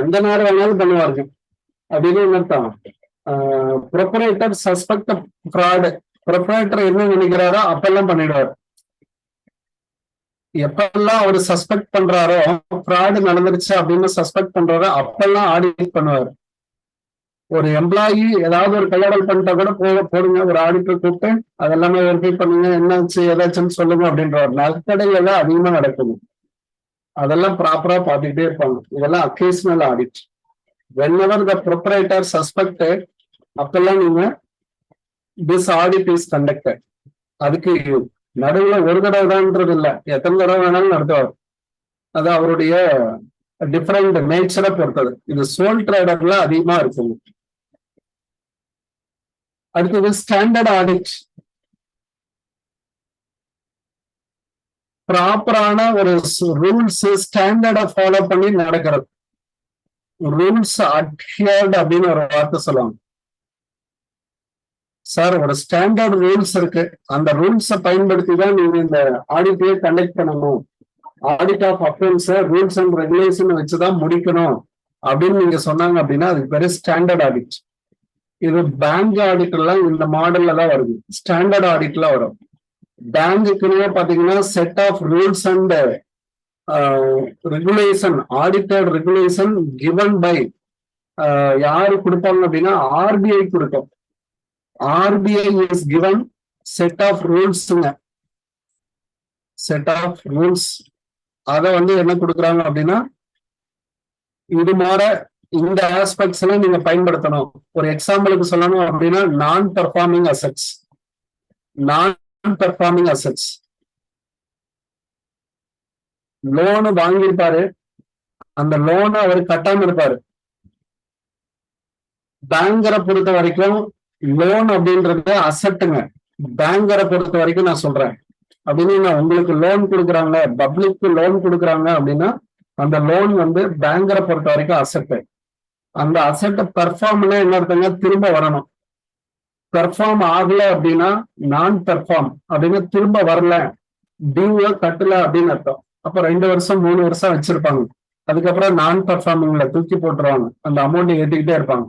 எந்த நேரம் வேணாலும் பண்ணுவாங்க அப்படின்னு அர்த்தம். Proprietor suspect fraud. ப்ரொப்ரைட்டர் என்ன நினைக்கிறாரோ அப்பெல்லாம் பண்ணிடுவார். எப்பெல்லாம் அவர் சஸ்பெக்ட் பண்றாரோ ஃப்ராடு நடந்துருச்சு அப்படின்னு சஸ்பெக்ட் பண்றாரோ அப்பெல்லாம் ஆடிட் பண்ணுவார். ஒரு எம்ப்ளாயி ஏதாவது ஒரு கையாடல் பண்ணிட்டா கூட போடுங்க, ஒரு ஆடிட்டர் கூப்பிட்டு அதெல்லாமே வெரிஃபை பண்ணுங்க, என்னாச்சு ஏதாச்சுன்னு சொல்லுங்க அப்படின்றவர். நற்கடையில தான் அதிகமா நடக்குது. அதெல்லாம் ப்ராப்பரா பார்த்துக்கிட்டே இருப்பாங்க. இதெல்லாம் occasional audit. whenever the proprietor suspected அப்பெல்லாம் நீங்க this audit is conducted. அதுக்கு நடுவுல ஒரு தடவை தான்ன்றது இல்லை, எத்தனை தடவை வேணாலும் நடத்துவார். அது அவருடைய டிஃபரெண்ட் நேச்சரை பொறுத்தது. இது சோல் ட்ரேடர்ல அதிகமா இருக்குங்க. அடுத்தது ஸ்டாண்டர்ட் ஆடிட். ப்ராப்பரான ஒரு ரூல்ஸ் ஸ்டாண்டர்டை ஃபாலோ பண்ணி நடக்கிறது. ரூல்ஸ் அட்ஹியர்ட் அப்படின்னு ஒரு வார்த்தை சொல்லுவாங்க. சார் ஒரு ஸ்டாண்டர்ட் ரூல்ஸ் இருக்கு, அந்த ரூல்ஸை பயன்படுத்தி தான் நீங்க இந்த ஆடிட்டையே கண்டக்ட் பண்ணணும், audit of offence rules and regulation வச்சுதான் முடிக்கணும் அப்படின்னு நீங்க சொன்னாங்க அப்படின்னா அதுக்கு பேரு ஸ்டாண்டர்ட் ஆடிட். இது பேங்க் ஆடிட் எல்லாம் இந்த மாடல்ல தான் வருது. ஸ்டாண்டர்ட் ஆடிட்ல வரும். பேங்குக்குன்னே பாத்தீங்கன்னா set of rules and regulation, audited regulation given by யாரு கொடுப்பாங்க அப்படின்னா ஆர்பிஐ கொடுக்கும். RBI is given set of ரூல்ஸ்ங்க, செட் ஆஃப் ரூல்ஸ். அதை வந்து என்ன கொடுக்குறாங்க அப்படின்னா இது மாதிரி இந்த ஆஸ்பெக்ட்ஸ் எல்லாம் நீங்க பயன்படுத்தணும். ஒரு எக்ஸாம்பிளுக்கு சொல்லணும் அப்படின்னா non performing assets. Non performing assets loan வாங்கியிருப்பாரு, அந்த லோனை அவர் கட்டாம இருப்பாரு. பேங்கரை பொறுத்த வரைக்கும் லோன் அப்படின்றது அசட்டுங்க. பேங்கரை பொறுத்த வரைக்கும் நான் சொல்றேன் அப்படின்னு, உங்களுக்கு லோன் கொடுக்குறாங்க, பப்ளிக்கு லோன் கொடுக்குறாங்க அப்படின்னா அந்த லோன் வந்து பேங்கரை பொறுத்த வரைக்கும் அசட்டு. அந்த அசட்டை பெர்ஃபார்ம்னா என்ன அர்த்தங்க, திரும்ப வரணும். பெர்ஃபார்ம் ஆகல அப்படின்னா நான் பெர்ஃபார்ம் அப்படின்னு திரும்ப வரல, டியூ கட்டல அப்படின்னு அர்த்தம். அப்ப 2 வருஷம் 3 வருஷம் வச்சிருப்பாங்க. அதுக்கப்புறம் நான் பெர்ஃபார்மிங்ல தூக்கி போட்டுருவாங்க, அந்த அமௌண்ட் ஏற்றிக்கிட்டே இருப்பாங்க.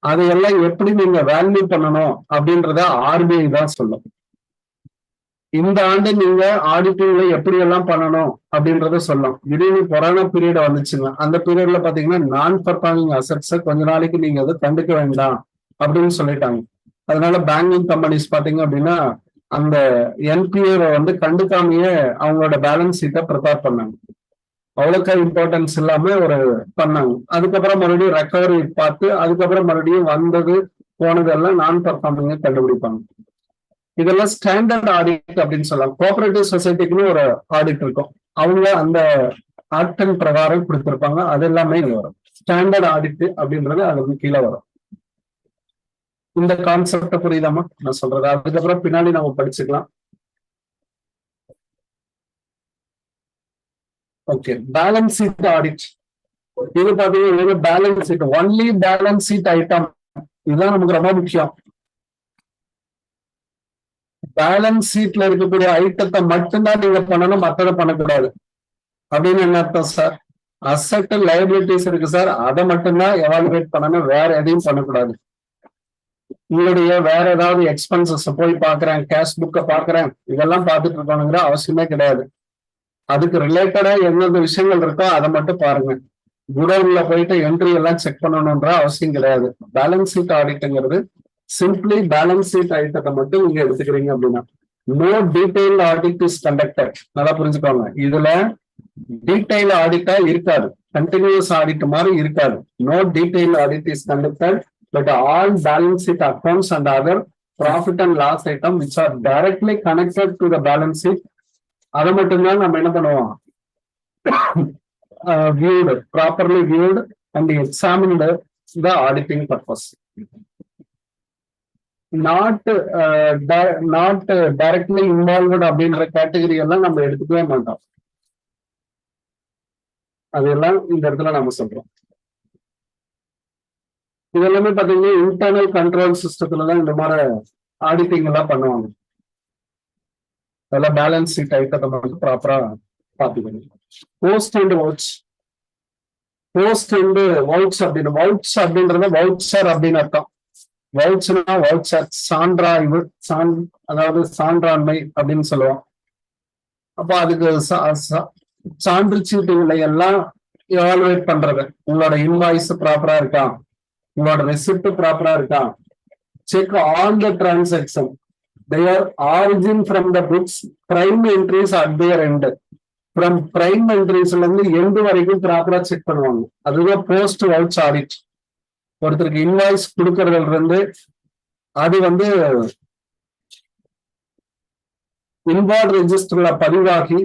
அதையெல்லாம் எப்படி நீங்க வேல்யூ பண்ணணும் அப்படின்றத ஆர்பிஐ தான் சொல்லும். இந்த ஆண்டு நீங்க ஆடிட்டிங்ல எப்படி எல்லாம் பண்ணணும் அப்படின்றத சொல்லும். திடீர்னு கொரோனா பீரியட் வந்துச்சுங்க, அந்த பீரியட்ல பாத்தீங்கன்னா நான் பெர்ஃபார்மிங் அசெட்ஸை கொஞ்ச நாளைக்கு நீங்க அதை கண்டுக்க வேண்டாம் அப்படின்னு சொல்லிட்டாங்க. அதனால பேங்கிங் கம்பெனிஸ் பாத்தீங்க அப்படின்னா அந்த என்பிஏ வந்து கண்டுக்காமையே அவங்களோட பேலன்ஸ் ஷீட்டை ப்ரிப்பேர் பண்ணாங்க. அவ்வளோக்கா இம்பார்ட்டன்ஸ் இல்லாம ஒரு பண்ணாங்க. அதுக்கப்புறம் மறுபடியும் ரெக்கவரி பார்த்து அதுக்கப்புறம் மறுபடியும் வந்தது போனதெல்லாம் நான் பெர்ஃபார்மிங்க கண்டுபிடிப்பாங்க. இதெல்லாம் ஸ்டாண்டர்ட் ஆடிட் அப்படின்னு சொல்லலாம். கோஆபரேட்டிவ் சொசைட்டிக்குன்னு ஒரு ஆடிட் இருக்கும், அவங்க அந்த ஆக்டின் பிரகாரம் கொடுத்திருப்பாங்க. அது எல்லாமே வரும். ஸ்டாண்டர்ட் ஆடிட் அப்படின்றது அதுக்கு கீழே வரும். இந்த கான்செப்ட புரியுதாமா நான் சொல்றது? அதுக்கப்புறம் பின்னாடி நம்ம படிச்சுக்கலாம். Okay, balance sheet audit. இது பாத்தீங்கன்னா balance sheet, only balance sheet item, இதுதான் நமக்கு ரொம்ப முக்கியம். பேலன்ஸ் ஷீட்ல இருக்கக்கூடிய ஐட்டத்தை மட்டும்தான் நீங்க பண்ணணும், மற்றதை பண்ணக்கூடாது. அப்படின்னு என்ன அர்த்தம் சார்? அசெட் லைபிலிட்டிஸ் இருக்கு சார், அதை மட்டும்தான் எவாலுவேட் பண்ணணும், வேற எதையும் பண்ணக்கூடாது. உங்களுடைய வேற ஏதாவது எக்ஸ்பென்சஸ் போய் பாக்குறேன், கேஷ் புக்கை பாக்குறேன், இதெல்லாம் பார்த்துட்டு இருக்கணுங்கிற அவசியமே கிடையாது. அதுக்கு ரிலேட்டடா எந்தெந்த விஷயங்கள் இருக்கோ அதை மட்டும் பாருங்க. குடோன்ல போயிட்டு என்ட்ரி எல்லாம் செக் பண்ணணும்ன்ற அவசியம் கிடையாது. பேலன்ஸ் ஷீட் ஆடிட்டுங்கிறது சிம்பிளி பேலன்ஸ் ஷீட் ஐட்டத்தை மட்டும் நீங்க எடுத்துக்கிறீங்க அப்படின்னா no detail audit is conducted. நல்லா புரிஞ்சுக்கோங்க. இதுல டீடைல் ஆடிட்டா இருக்காது, கண்டினியூஸ் ஆடிட் மாதிரி இருக்காது. No detail audit is conducted but all balance sheet accounts and other profit and loss item which are directly connected to the balance sheet அதை மட்டும்தான் நம்ம என்ன பண்ணுவோம், viewed, properly viewed and examined the auditing purpose. Not directly involved அப்படின்ற category எல்லாம் நம்ம எடுத்துக்கவே மாட்டோம். அதெல்லாம் இந்த இடத்துல நம்ம சொல்றோம். இதெல்லாமே பாத்தீங்கன்னா இன்டர்னல் கண்ட்ரோல் சிஸ்டத்துலதான் இந்த மாதிரி ஆடிட்டிங் எல்லாம் பண்ணுவாங்க. அதெல்லாம் பேலன்ஸ் ஷீட் ஐட்டத்தை மட்டும் ப்ராப்பரா பாத்துக்கணும். Post and vouch. Post and vouch அப்படின்னு வவுச் அப்படின்றத வவுச்சர் அப்படின்னு அர்த்தம். வவுச்னா வவுச்சர் சான்றாய்வு, அதாவது சான்றாண்மை அப்படின்னு சொல்லுவோம். அப்ப அதுக்கு சான்று சீட்டுகளை எல்லாம் எவாலுவேட் பண்றது. உங்களோட இன்வாய்ஸ் ப்ராப்பரா இருக்கா, உங்களோட ரெசிப்ட் ப்ராப்பரா இருக்கா, check all the transaction their origin from the books, prime entries at their end. From prime entries ல இருந்து எண்டு வரைக்கும் ப்ராப்பரா செக் பண்ணுவாங்க. அதுதான் போஸ்ட் வவுச் ஆடிட். ஒருத்தருக்கு இன்வாய்ஸ் கொடுக்கறதுல இருந்து அது வந்து இன்வார்ட் ரெஜிஸ்டர்ல பதிவாகி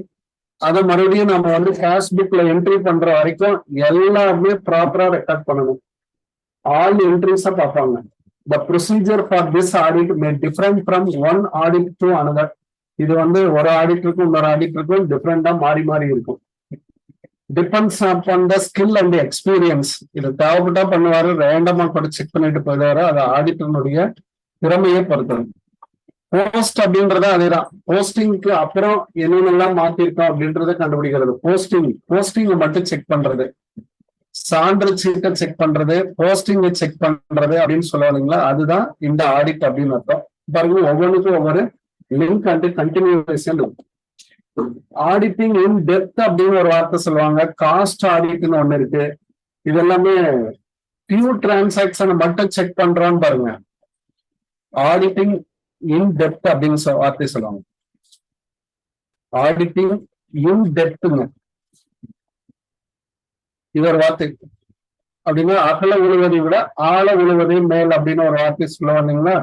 அதை மறுபடியும் நம்ம வந்து கேஷ் புக்ல என்ட்ரி பண்ற வரைக்கும் எல்லாமே ப்ராப்பரா ரெக்கார்ட் பண்ணணும். ஆல் என்ட்ரிஸா பார்ப்பாங்க. The procedure for this audit may different from one audit to another. இது வந்து ஒரு ஆடிட்டருக்கும் இன்னொரு ஆடிட்டருக்கும் டிஃப்ரெண்டா மாறி மாறி இருக்கும். Depends upon the skill and experience. இது தேவைப்பட்டா பண்ணுவாரு, ரேண்டமா கூட செக் பண்ணிட்டு போயிடுவாரு. அது ஆடிட்டருடைய திறமையை பொறுத்தது. போஸ்ட் அப்படின்றத அதேதான். போஸ்டிங்க்கு அப்புறம் என்னென்னலாம் மாத்திருக்கோம் அப்படின்றத கண்டுபிடிக்கிறது. போஸ்டிங் மட்டும் செக் பண்றது, சான்று சீட்டை செக் பண்றது, போஸ்டிங்கை செக் பண்றது அப்படின்னு சொல்லுவாங்களா, அதுதான் இந்த ஆடிட் அப்படின்னு அர்த்தம். பாருங்க, ஒவ்வொன்றுக்கும் ஒவ்வொரு link and continuation. Auditing in depth அப்படின்னு ஒரு வார்த்தை சொல்லுவாங்க. காஸ்ட் ஆடிட்னு ஒண்ணு இருக்கு. இது எல்லாமே பியூ டிரான்சாக்சனை மட்டும் செக் பண்றோம்னு பாருங்க. ஆடிட்டிங் இன் டெப்த் அப்படின்னு வார்த்தை சொல்லுவாங்க. ஆடிட்டிங் இன் டெப்த்ங்க இது ஒரு வார்த்தை. அப்படின்னா அகல உழுவதை விட ஆழ உழுவதை மேல் அப்படின்னு ஒரு வார்த்தை சொல்ல வந்தீங்கன்னா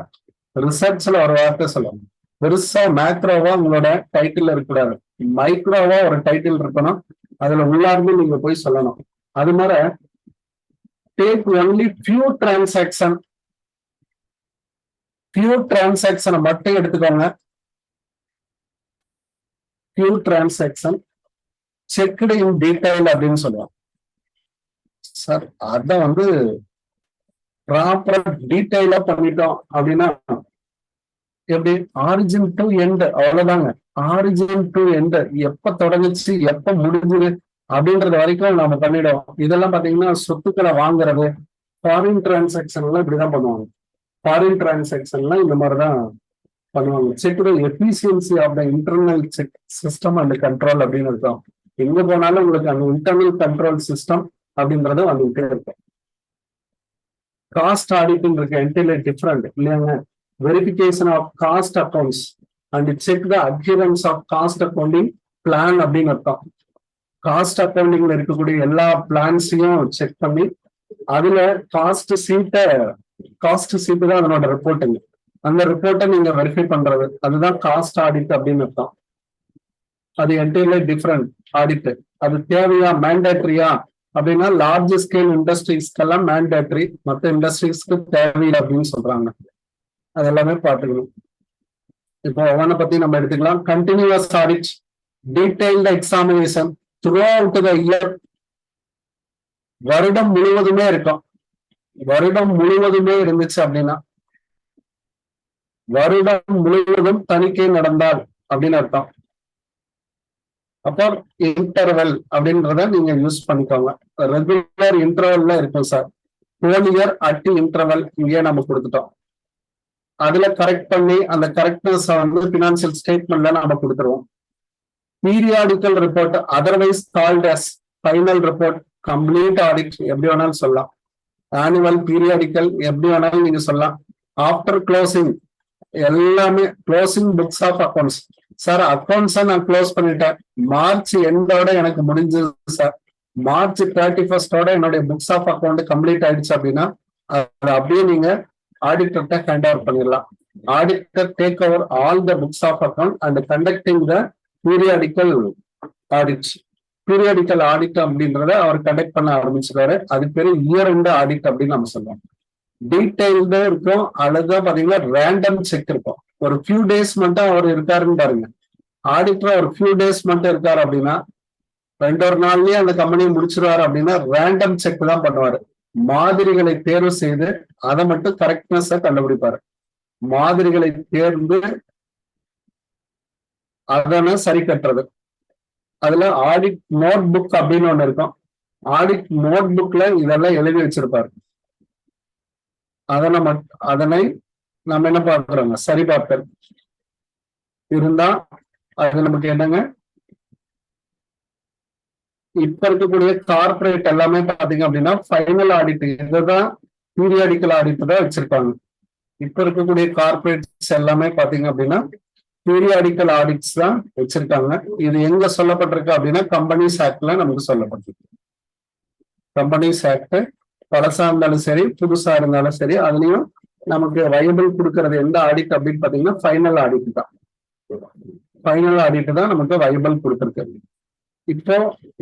ரிசர்ச்ல ஒரு வார்த்தை சொல்லுவாங்க. பெருசா மேக்ரோவா உங்களோட டைட்டில் இருக்கக்கூடாது, மைக்ரோவா ஒரு டைட்டில் இருக்கணும். அதுல உள்ளார்ந்து நீங்க போய் சொல்லணும். அது மாதிரி டேக் ஒன்லி பியூ டிரான்சாக்சனை மட்டும் எடுத்துக்கோங்க. பியூ டிரான்சாக்சன் செக்டு இன் டீடைல் அப்படின்னு சொல்லுவாங்க. சார் அத வந்து ப்ராப்பரா டீடைலா பண்ணிட்டோம் அப்படின்னா எப்படி, ஆரிஜின் டு எண்ட், அவ்வளவுதாங்க. ஆரிஜின் டு எண்ட், எப்ப தொடங்குச்சு எப்ப முடிஞ்சுது அப்படின்றது வரைக்கும் நம்ம பண்ணிடுவோம். இதெல்லாம் பாத்தீங்கன்னா சொத்துக்களை வாங்குறது, ஃபாரின் டிரான்சாக்சன் எல்லாம் இப்படிதான் பண்ணுவாங்க. ஃபாரின் டிரான்சாக்சன்லாம் இந்த மாதிரிதான் பண்ணுவாங்க. Check the efficiency of the internal check system and control அப்படின்னு இருக்கும். எங்க போனாலும் உங்களுக்கு அந்த இன்டர்னல் கண்ட்ரோல் சிஸ்டம் அப்படின்றத வந்துகிட்டே இருக்கும். காஸ்ட் ஆடிட்டிங் இருக்கு, என்டையர்லி டிஃப்ரெண்ட் இல்லையாங்க. Verification of cost accounts and check the adherence of cost accounting plan அப்படின்னு அர்த்தம். காஸ்ட் அக்கௌண்டிங்ல இருக்கக்கூடிய எல்லா பிளான்ஸையும் செக் பண்ணி அதுல காஸ்ட் சீட்டு தான் அதனோட ரிப்போர்ட்டுங்க. அந்த ரிப்போர்ட்டை நீங்க வெரிஃபை பண்றது, அதுதான் காஸ்ட் ஆடிட் அப்படின்னு அர்த்தம். அது என்டையர்லி டிஃப்ரெண்ட் ஆடிட். அது தேவையா, மேண்டேட்டரியா அப்படின்னா லார்ஜ் ஸ்கேல் இண்டஸ்ட்ரீஸ்க்கெல்லாம் மேண்டேட்டரி, மற்ற இண்டஸ்ட்ரீஸ்க்கு தேவையில்லை அப்படின்னு சொல்றாங்க. அது எல்லாமே பார்த்துக்கணும். இப்போ ஒவ்வொன்றை பத்தி நம்ம எடுத்துக்கலாம். Continuous audit, detailed examination throughout the year. வருடம் முழுவதுமே இருக்கும். வருடம் முழுவதுமே இருந்துச்சு அப்படின்னா வருடம் முழுவதும் தணிக்கை நடந்தால் அப்படின்னு அர்த்தம். அப்போ இன்டர்வல் அப்படின்றத நீங்க யூஸ் பண்ணிக்கோங்க. ரெகுலர் இன்டர்வல்ல இருக்கும் sir. Whole year at interval இங்கே நம்ம கொடுத்துட்டோம். அதுல கரெக்ட் பண்ணி அந்த கரெக்ட்னஸ் வந்து பினான்சியல் ஸ்டேட்மெண்ட்ல நம்ம கொடுத்துருவோம். Periodical report otherwise called as final report, complete audit எப்படி வேணாலும் சொல்லலாம். ஆனுவல், பீரியாடிக்கல் எப்படி வேணாலும் நீங்க சொல்லலாம். ஆஃப்டர் க்ளோசிங் எல்லாமே closing books of accounts. Sir அக்கௌண்ட்ஸை நான் க்ளோஸ் பண்ணிட்டேன், மார்ச் எண்டோட எனக்கு முடிஞ்சது சார், மார்ச் 31 என்னுடைய புக்ஸ் ஆஃப் அக்கௌண்ட் கம்ப்ளீட் ஆயிடுச்சு அப்படின்னா அது அப்படியே நீங்க ஆடிட்டர்கிட்ட ஹேண்ட் ஓவர் பண்ணிடலாம். Auditor take over all the books of account and conducting the periodical audit. Periodical audit அப்படின்றத அவர் கண்டக்ட் பண்ண ஆரம்பிச்சிருக்காரு. அது பேரு இயர் எண்ட் ஆடிட் அப்படின்னு நம்ம சொல்லுவோம். டீடைல்டு இருக்கும், அல்லது பாத்தீங்கன்னா ரேண்டம் செக் இருக்கும். ஒரு ஃபியூ டேஸ் மட்டும் அவர் இருக்காருன்னு பாருங்க. ஆடிட்டர் ஒரு ஃபியூ டேஸ் மட்டும் இருக்காரு அப்படின்னா 2 நாள்லயே அந்த கம்பெனியை முடிச்சிருவாரு அப்படின்னா ரேண்டம் செக் தான் பண்ணுவாரு. மாதிரிகளை தேர்வு செய்து அதை மட்டும் கரெக்ட்னஸா கண்டுபிடிப்பாரு. மாதிரிகளை தேர்ந்து அதனை சரி கட்டுறது. அதுல ஆடிட் நோட் புக் அப்படின்னு ஒண்ணு இருக்கும். ஆடிட் நோட் புக்ல இதெல்லாம் எழுதி வச்சிருப்பாரு. அதனை நம்ம என்ன பார்க்கிறோங்க, சரி பார்த்தல் இருந்தா அது நமக்கு என்னங்க, இப்ப இருக்கக்கூடிய கார்பரேட் எல்லாமே பாத்தீங்க அப்படின்னா ஃபைனல் ஆடிட், இதுதான் பீரியாடிக்கல் ஆடிட் தான் வச்சிருப்பாங்க. இப்ப இருக்கக்கூடிய கார்பரேட்ஸ் எல்லாமே பாத்தீங்க அப்படின்னா பீரியாடிக்கல் ஆடிட்ஸ் தான் வச்சிருக்காங்க. இது எங்க சொல்லப்பட்டிருக்கு அப்படின்னா கம்பெனிஸ் ஆக்ட்ல நமக்கு சொல்லப்பட்டிருக்கு. கம்பெனிஸ் ஆக்ட் பழசா இருந்தாலும் சரி புதுசா இருந்தாலும் சரி அதுலயும் நமக்கு வயபிள் கொடுக்கறது எந்த ஆடிட் அப்படின்னு பாத்தீங்கன்னா ஃபைனல் ஆடிட் தான். ஃபைனல் ஆடிட் தான் நமக்கு வயபிள் கொடுத்துருக்கு. இப்போ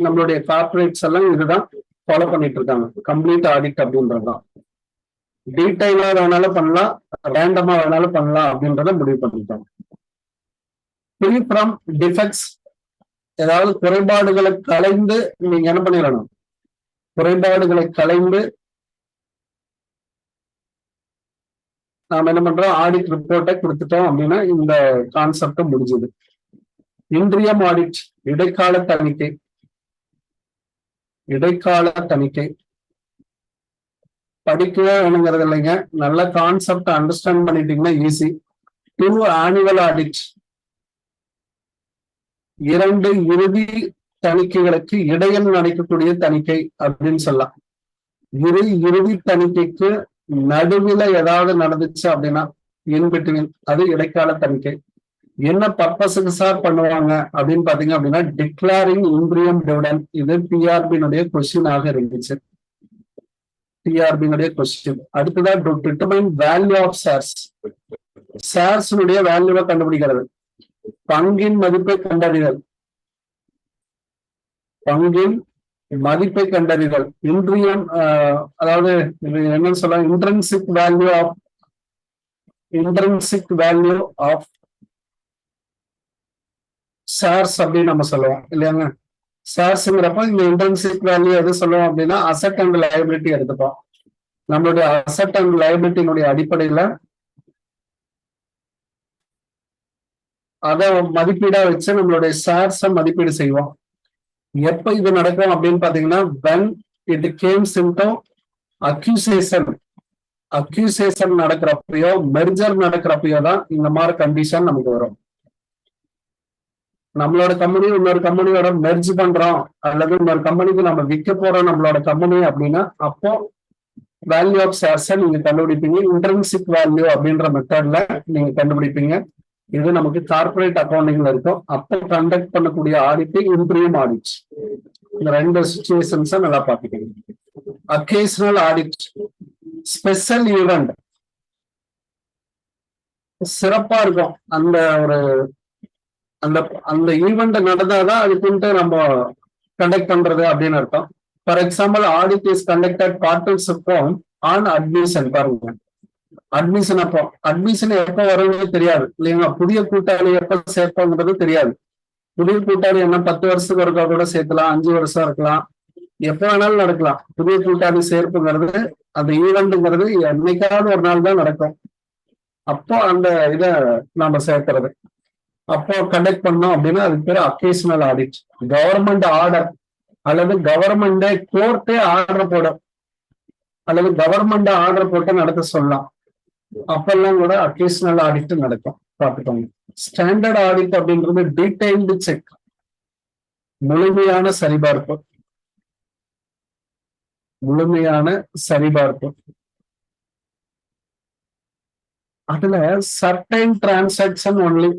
நம்மளுடைய கார்பரேட்ஸ் எல்லாம் இதுதான் ஃபாலோ பண்ணிட்டு இருக்காங்க, கம்ப்ளீட் ஆடிட் அப்படின்றதுதான். டீடைலா வேணாலும் பண்ணலாம், ரேண்டமா வேணாலும் பண்ணலாம் அப்படின்றத முடிவு பண்ணிட்டாங்க. ஃப்ரீ ஃப்ரம் டிஃபெக்ட்ஸ், ஏதாவது குறைபாடுகளை களைந்து நீங்க என்ன பண்ணிடணும், குறைபாடுகளை களைந்து நாம என்ன பண்றோம், ஆடிட் ரிப்போர்ட்டை கொடுத்துட்டோம் அப்படின்னா இந்த கான்செப்ட் முடிஞ்சது. இன்ட்ரியம் ஆடிட், இடைக்கால தணிக்கை. இடைக்கால தணிக்கை படிக்கவே வேணுங்கிறது இல்லைங்க, நல்ல கான்செப்ட் அண்டர்ஸ்டாண்ட் பண்ணிட்டீங்கன்னா ஈஸி. 2 ஆனுவல் ஆடிட், 2 இறுதி தணிக்கைகளுக்கு இடையில் நடக்கக்கூடிய தணிக்கை அப்படின்னு சொல்லலாம். இறுதி தணிக்கைக்கு நடுவில் ஏதாவது நடந்துச்சு அப்படின்னா இன்பிட்வீன், அது இடைக்கால தணிக்கை. என்ன பர்பஸுக்கு சார் பண்ணுவாங்க அப்படின்னு பாத்தீங்க அப்படின்னா டிக்ளேரிங் இன்ட்ரியம் டிவிடெண்ட். இது டிஆர்பியினுடைய கொஸ்டினாக இருந்துச்சு, டிஆர்பியினுடைய கொஸ்டின். அடுத்ததான் to determine value of shares, ஷேர்ஸினுடைய வேல்யூவை கண்டுபிடிக்கிறது. பங்கின் மதிப்பை கண்டறிதல், பங்கின் மதிப்பை கண்டறிதல். இன்ட்ரியம் அதாவது இது என்னன்னு சொல்ல, intrinsic value of, intrinsic value of shares அப்படின்னு நம்ம சொல்லுவோம் இல்லையாங்க. ஷேர்ஸ்ங்கிறப்ப இந்த இன்ட்ரின்சிக் வேல்யூ எது சொல்லுவோம் அப்படின்னா அசெட் அண்ட் லைபிலிட்டி எடுத்துப்போம். நம்மளுடைய அசெட் அண்ட் லைபிலிட்டியினுடைய அடிப்படையில அதை மதிப்பீடா வச்சு நம்மளுடைய ஷேர்ஸை மதிப்பீடு செய்வோம். எப்ப இது நடக்கும் அப்படின்னு பாத்தீங்கன்னா when it comes into accusation, accusation நடக்கிறப்பயோ மெர்ஜர் நடக்கிறப்பயோ தான் இந்த மாதிரி கண்டிஷன் நமக்கு வரும். நம்மளோட கம்பெனி இன்னொரு கம்பெனியோட மெர்ஜ் பண்றோம் அல்லது இன்னொரு கம்பெனிக்கு நம்ம விற்க போறோம் நம்மளோட கம்பெனி அப்படின்னா அப்போ வேல்யூ ஆஃப் ஷேர்ஸை நீங்க கண்டுபிடிப்பீங்க. இன்ட்ரின்சிக் வேல்யூ அப்படின்ற மெத்தட்ல நீங்க கண்டுபிடிப்பீங்க. இது நமக்கு கார்பரேட் அக்கௌண்டிங்ல இருக்கும். அப்போ கண்டக்ட் பண்ணக்கூடிய ஆடிட் இன்ட்ரியம் ஆடிட். இந்த 2 சிச்சுவேஷன்ஸை நல்லா பார்த்துக்கணும். அக்கேஷனல் ஆடிட், ஸ்பெஷல் ஈவெண்ட், சிறப்பா இருக்கும் அந்த ஒரு அந்த அந்த ஈவெண்ட் நடந்தாதான் அதுக்குன்ட்டு நம்ம கண்டக்ட் பண்றது அப்படின்னு அர்த்தம். For example audit is conducted participate on admission. பாருங்க, அட்மிஷன் அப்போ அட்மிஷன் எப்போ வரும்னு தெரியாது இல்லைங்களா. புதிய கூட்டாளி எப்ப சேர்ப்போங்கிறது தெரியாது. புதிய கூட்டாளி என்ன 10 வருஷத்துக்கு ஒருக்கா கூட சேர்க்கலாம், 5 வருஷம் இருக்கலாம், எப்ப வேணாலும் நடக்கலாம். புதிய கூட்டாளி சேர்ப்புங்கிறது அந்த ஈவெண்ட்ங்கிறது என்னைக்காவது ஒரு நாள் தான் நடக்கும். அப்போ அந்த இதை நாம சேர்க்கிறது அப்போ கண்டக்ட் பண்ணோம் அப்படின்னா அதுக்கு பேர் அக்கேஷனல் ஆடிட். கவர்மெண்ட் ஆர்டர் அல்லது கவர்மெண்டே கோர்ட்டே ஆர்டர் போடும் அல்லது கவர்மெண்ட் ஆர்டர் போட்டு நடத்த சொல்லலாம். அப்பெல்லாம் கூட அக்கேஷனல் ஆடிட் நடக்கும், பார்த்துக்கோங்க. ஸ்டாண்டர்ட் ஆடிட் அப்படின்றது டீடைல்டு செக். முழுமையான சரிபார்ப்பு. முழுமையான சரிபார்ப்பு. அதுல சர்டைன் டிரான்சாக்சன் ஒன்லி,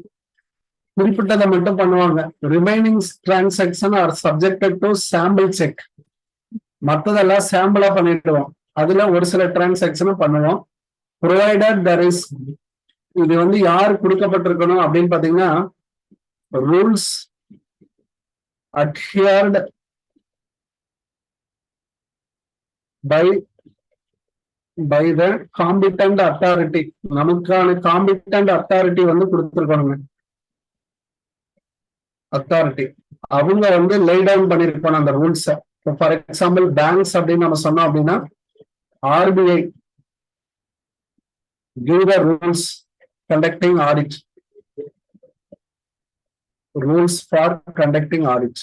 குறிப்பிட்டதை மட்டும் பண்ணுவாங்க. Remaining transaction R subjected to sample check. மற்றதெல்லாம் சாம்பிளா பண்ணிடுவோம். அதுல ஒரு சில டிரான்சாக்சனை பண்ணுவோம். ப்ரொவைடட் there is, இது வந்து யார் கொடுக்கப்பட்டிருக்கணும் அப்படின்னு பாத்தீங்கன்னா, rules adhered by the competent authority. நமக்கான காம்பிட்டன்ட் அத்தாரிட்டி வந்து கொடுத்துருக்கணுங்க. அத்தாரிட்டி அவங்க வந்து லே டவுன் பண்ணிருக்கணும் அந்த ரூல்ஸை. ஃபார் எக்ஸாம்பிள் பேங்க்ஸ் அப்படின்னு நம்ம சொன்னோம் அப்படின்னா, RBI give the rules conducting audit. Rules for conducting audit.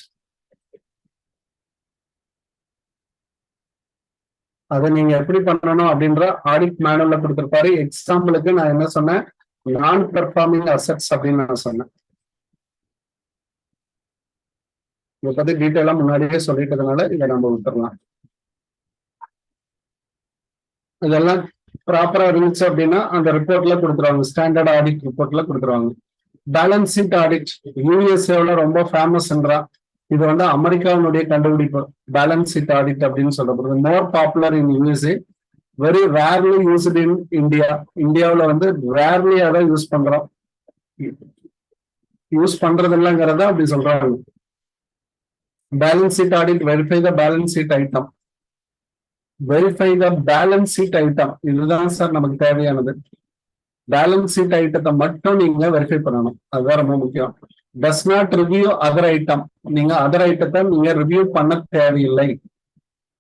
அதை நீங்க எப்படி பண்ணணும் அப்படின்ற ஆடிட் மேனுவல்ல கொடுத்திருப்பாரு. எக்ஸாம்பிளுக்கு நான் என்ன சொன்னேன், நான் பெர்ஃபார்மிங் அசெட்ஸ் அப்படின்னு நான் சொன்னேன். இதை பத்தி டீட்டெயிலா முன்னாடியே சொல்லிட்டதுனால இதை நம்ம விட்டுறலாம். இதெல்லாம் ப்ராப்பரா இருந்துச்சு அப்படின்னா அந்த ரிப்போர்ட்ல கொடுத்துருவாங்க, ஸ்டாண்டர்ட் ஆடிட் ரிப்போர்ட்ல கொடுத்துருவாங்க. பேலன்ஸ் ஷீட் ஆடிட் யூஎஸ்ஏல ரொம்ப ஃபேமஸ்ன்றா. இது வந்து அமெரிக்காவுடைய கண்டுபிடிப்பு. பேலன்ஸ் ஷீட் ஆடிட் அப்படின்னு சொல்லப்படுது. More popular in USA, very rarely used in India. இந்தியாவில் வந்து ரேர்லி அதை யூஸ் பண்றோம். யூஸ் பண்றது இல்லைங்கிறத அப்படி சொல்றாங்க. பேலன்ஸ் ஷீட் ஆடிட் வெரிஃபை த பேலன்ஸ் ஷீட் ஐட்டம். வெரிஃபை த பேலன்ஸ் ஷீட் ஐட்டம், இதுதான் சார் நமக்கு தேவையானது. பேலன்ஸ் ஷீட் ஐட்டத்தை மட்டும் நீங்க வெரிஃபை பண்ணணும், அதுதான் ரொம்ப முக்கியம். Does not review other item. நீங்க அதர் ஐட்டத்தை நீங்க ரிவ்யூ பண்ண தேவையில்லை,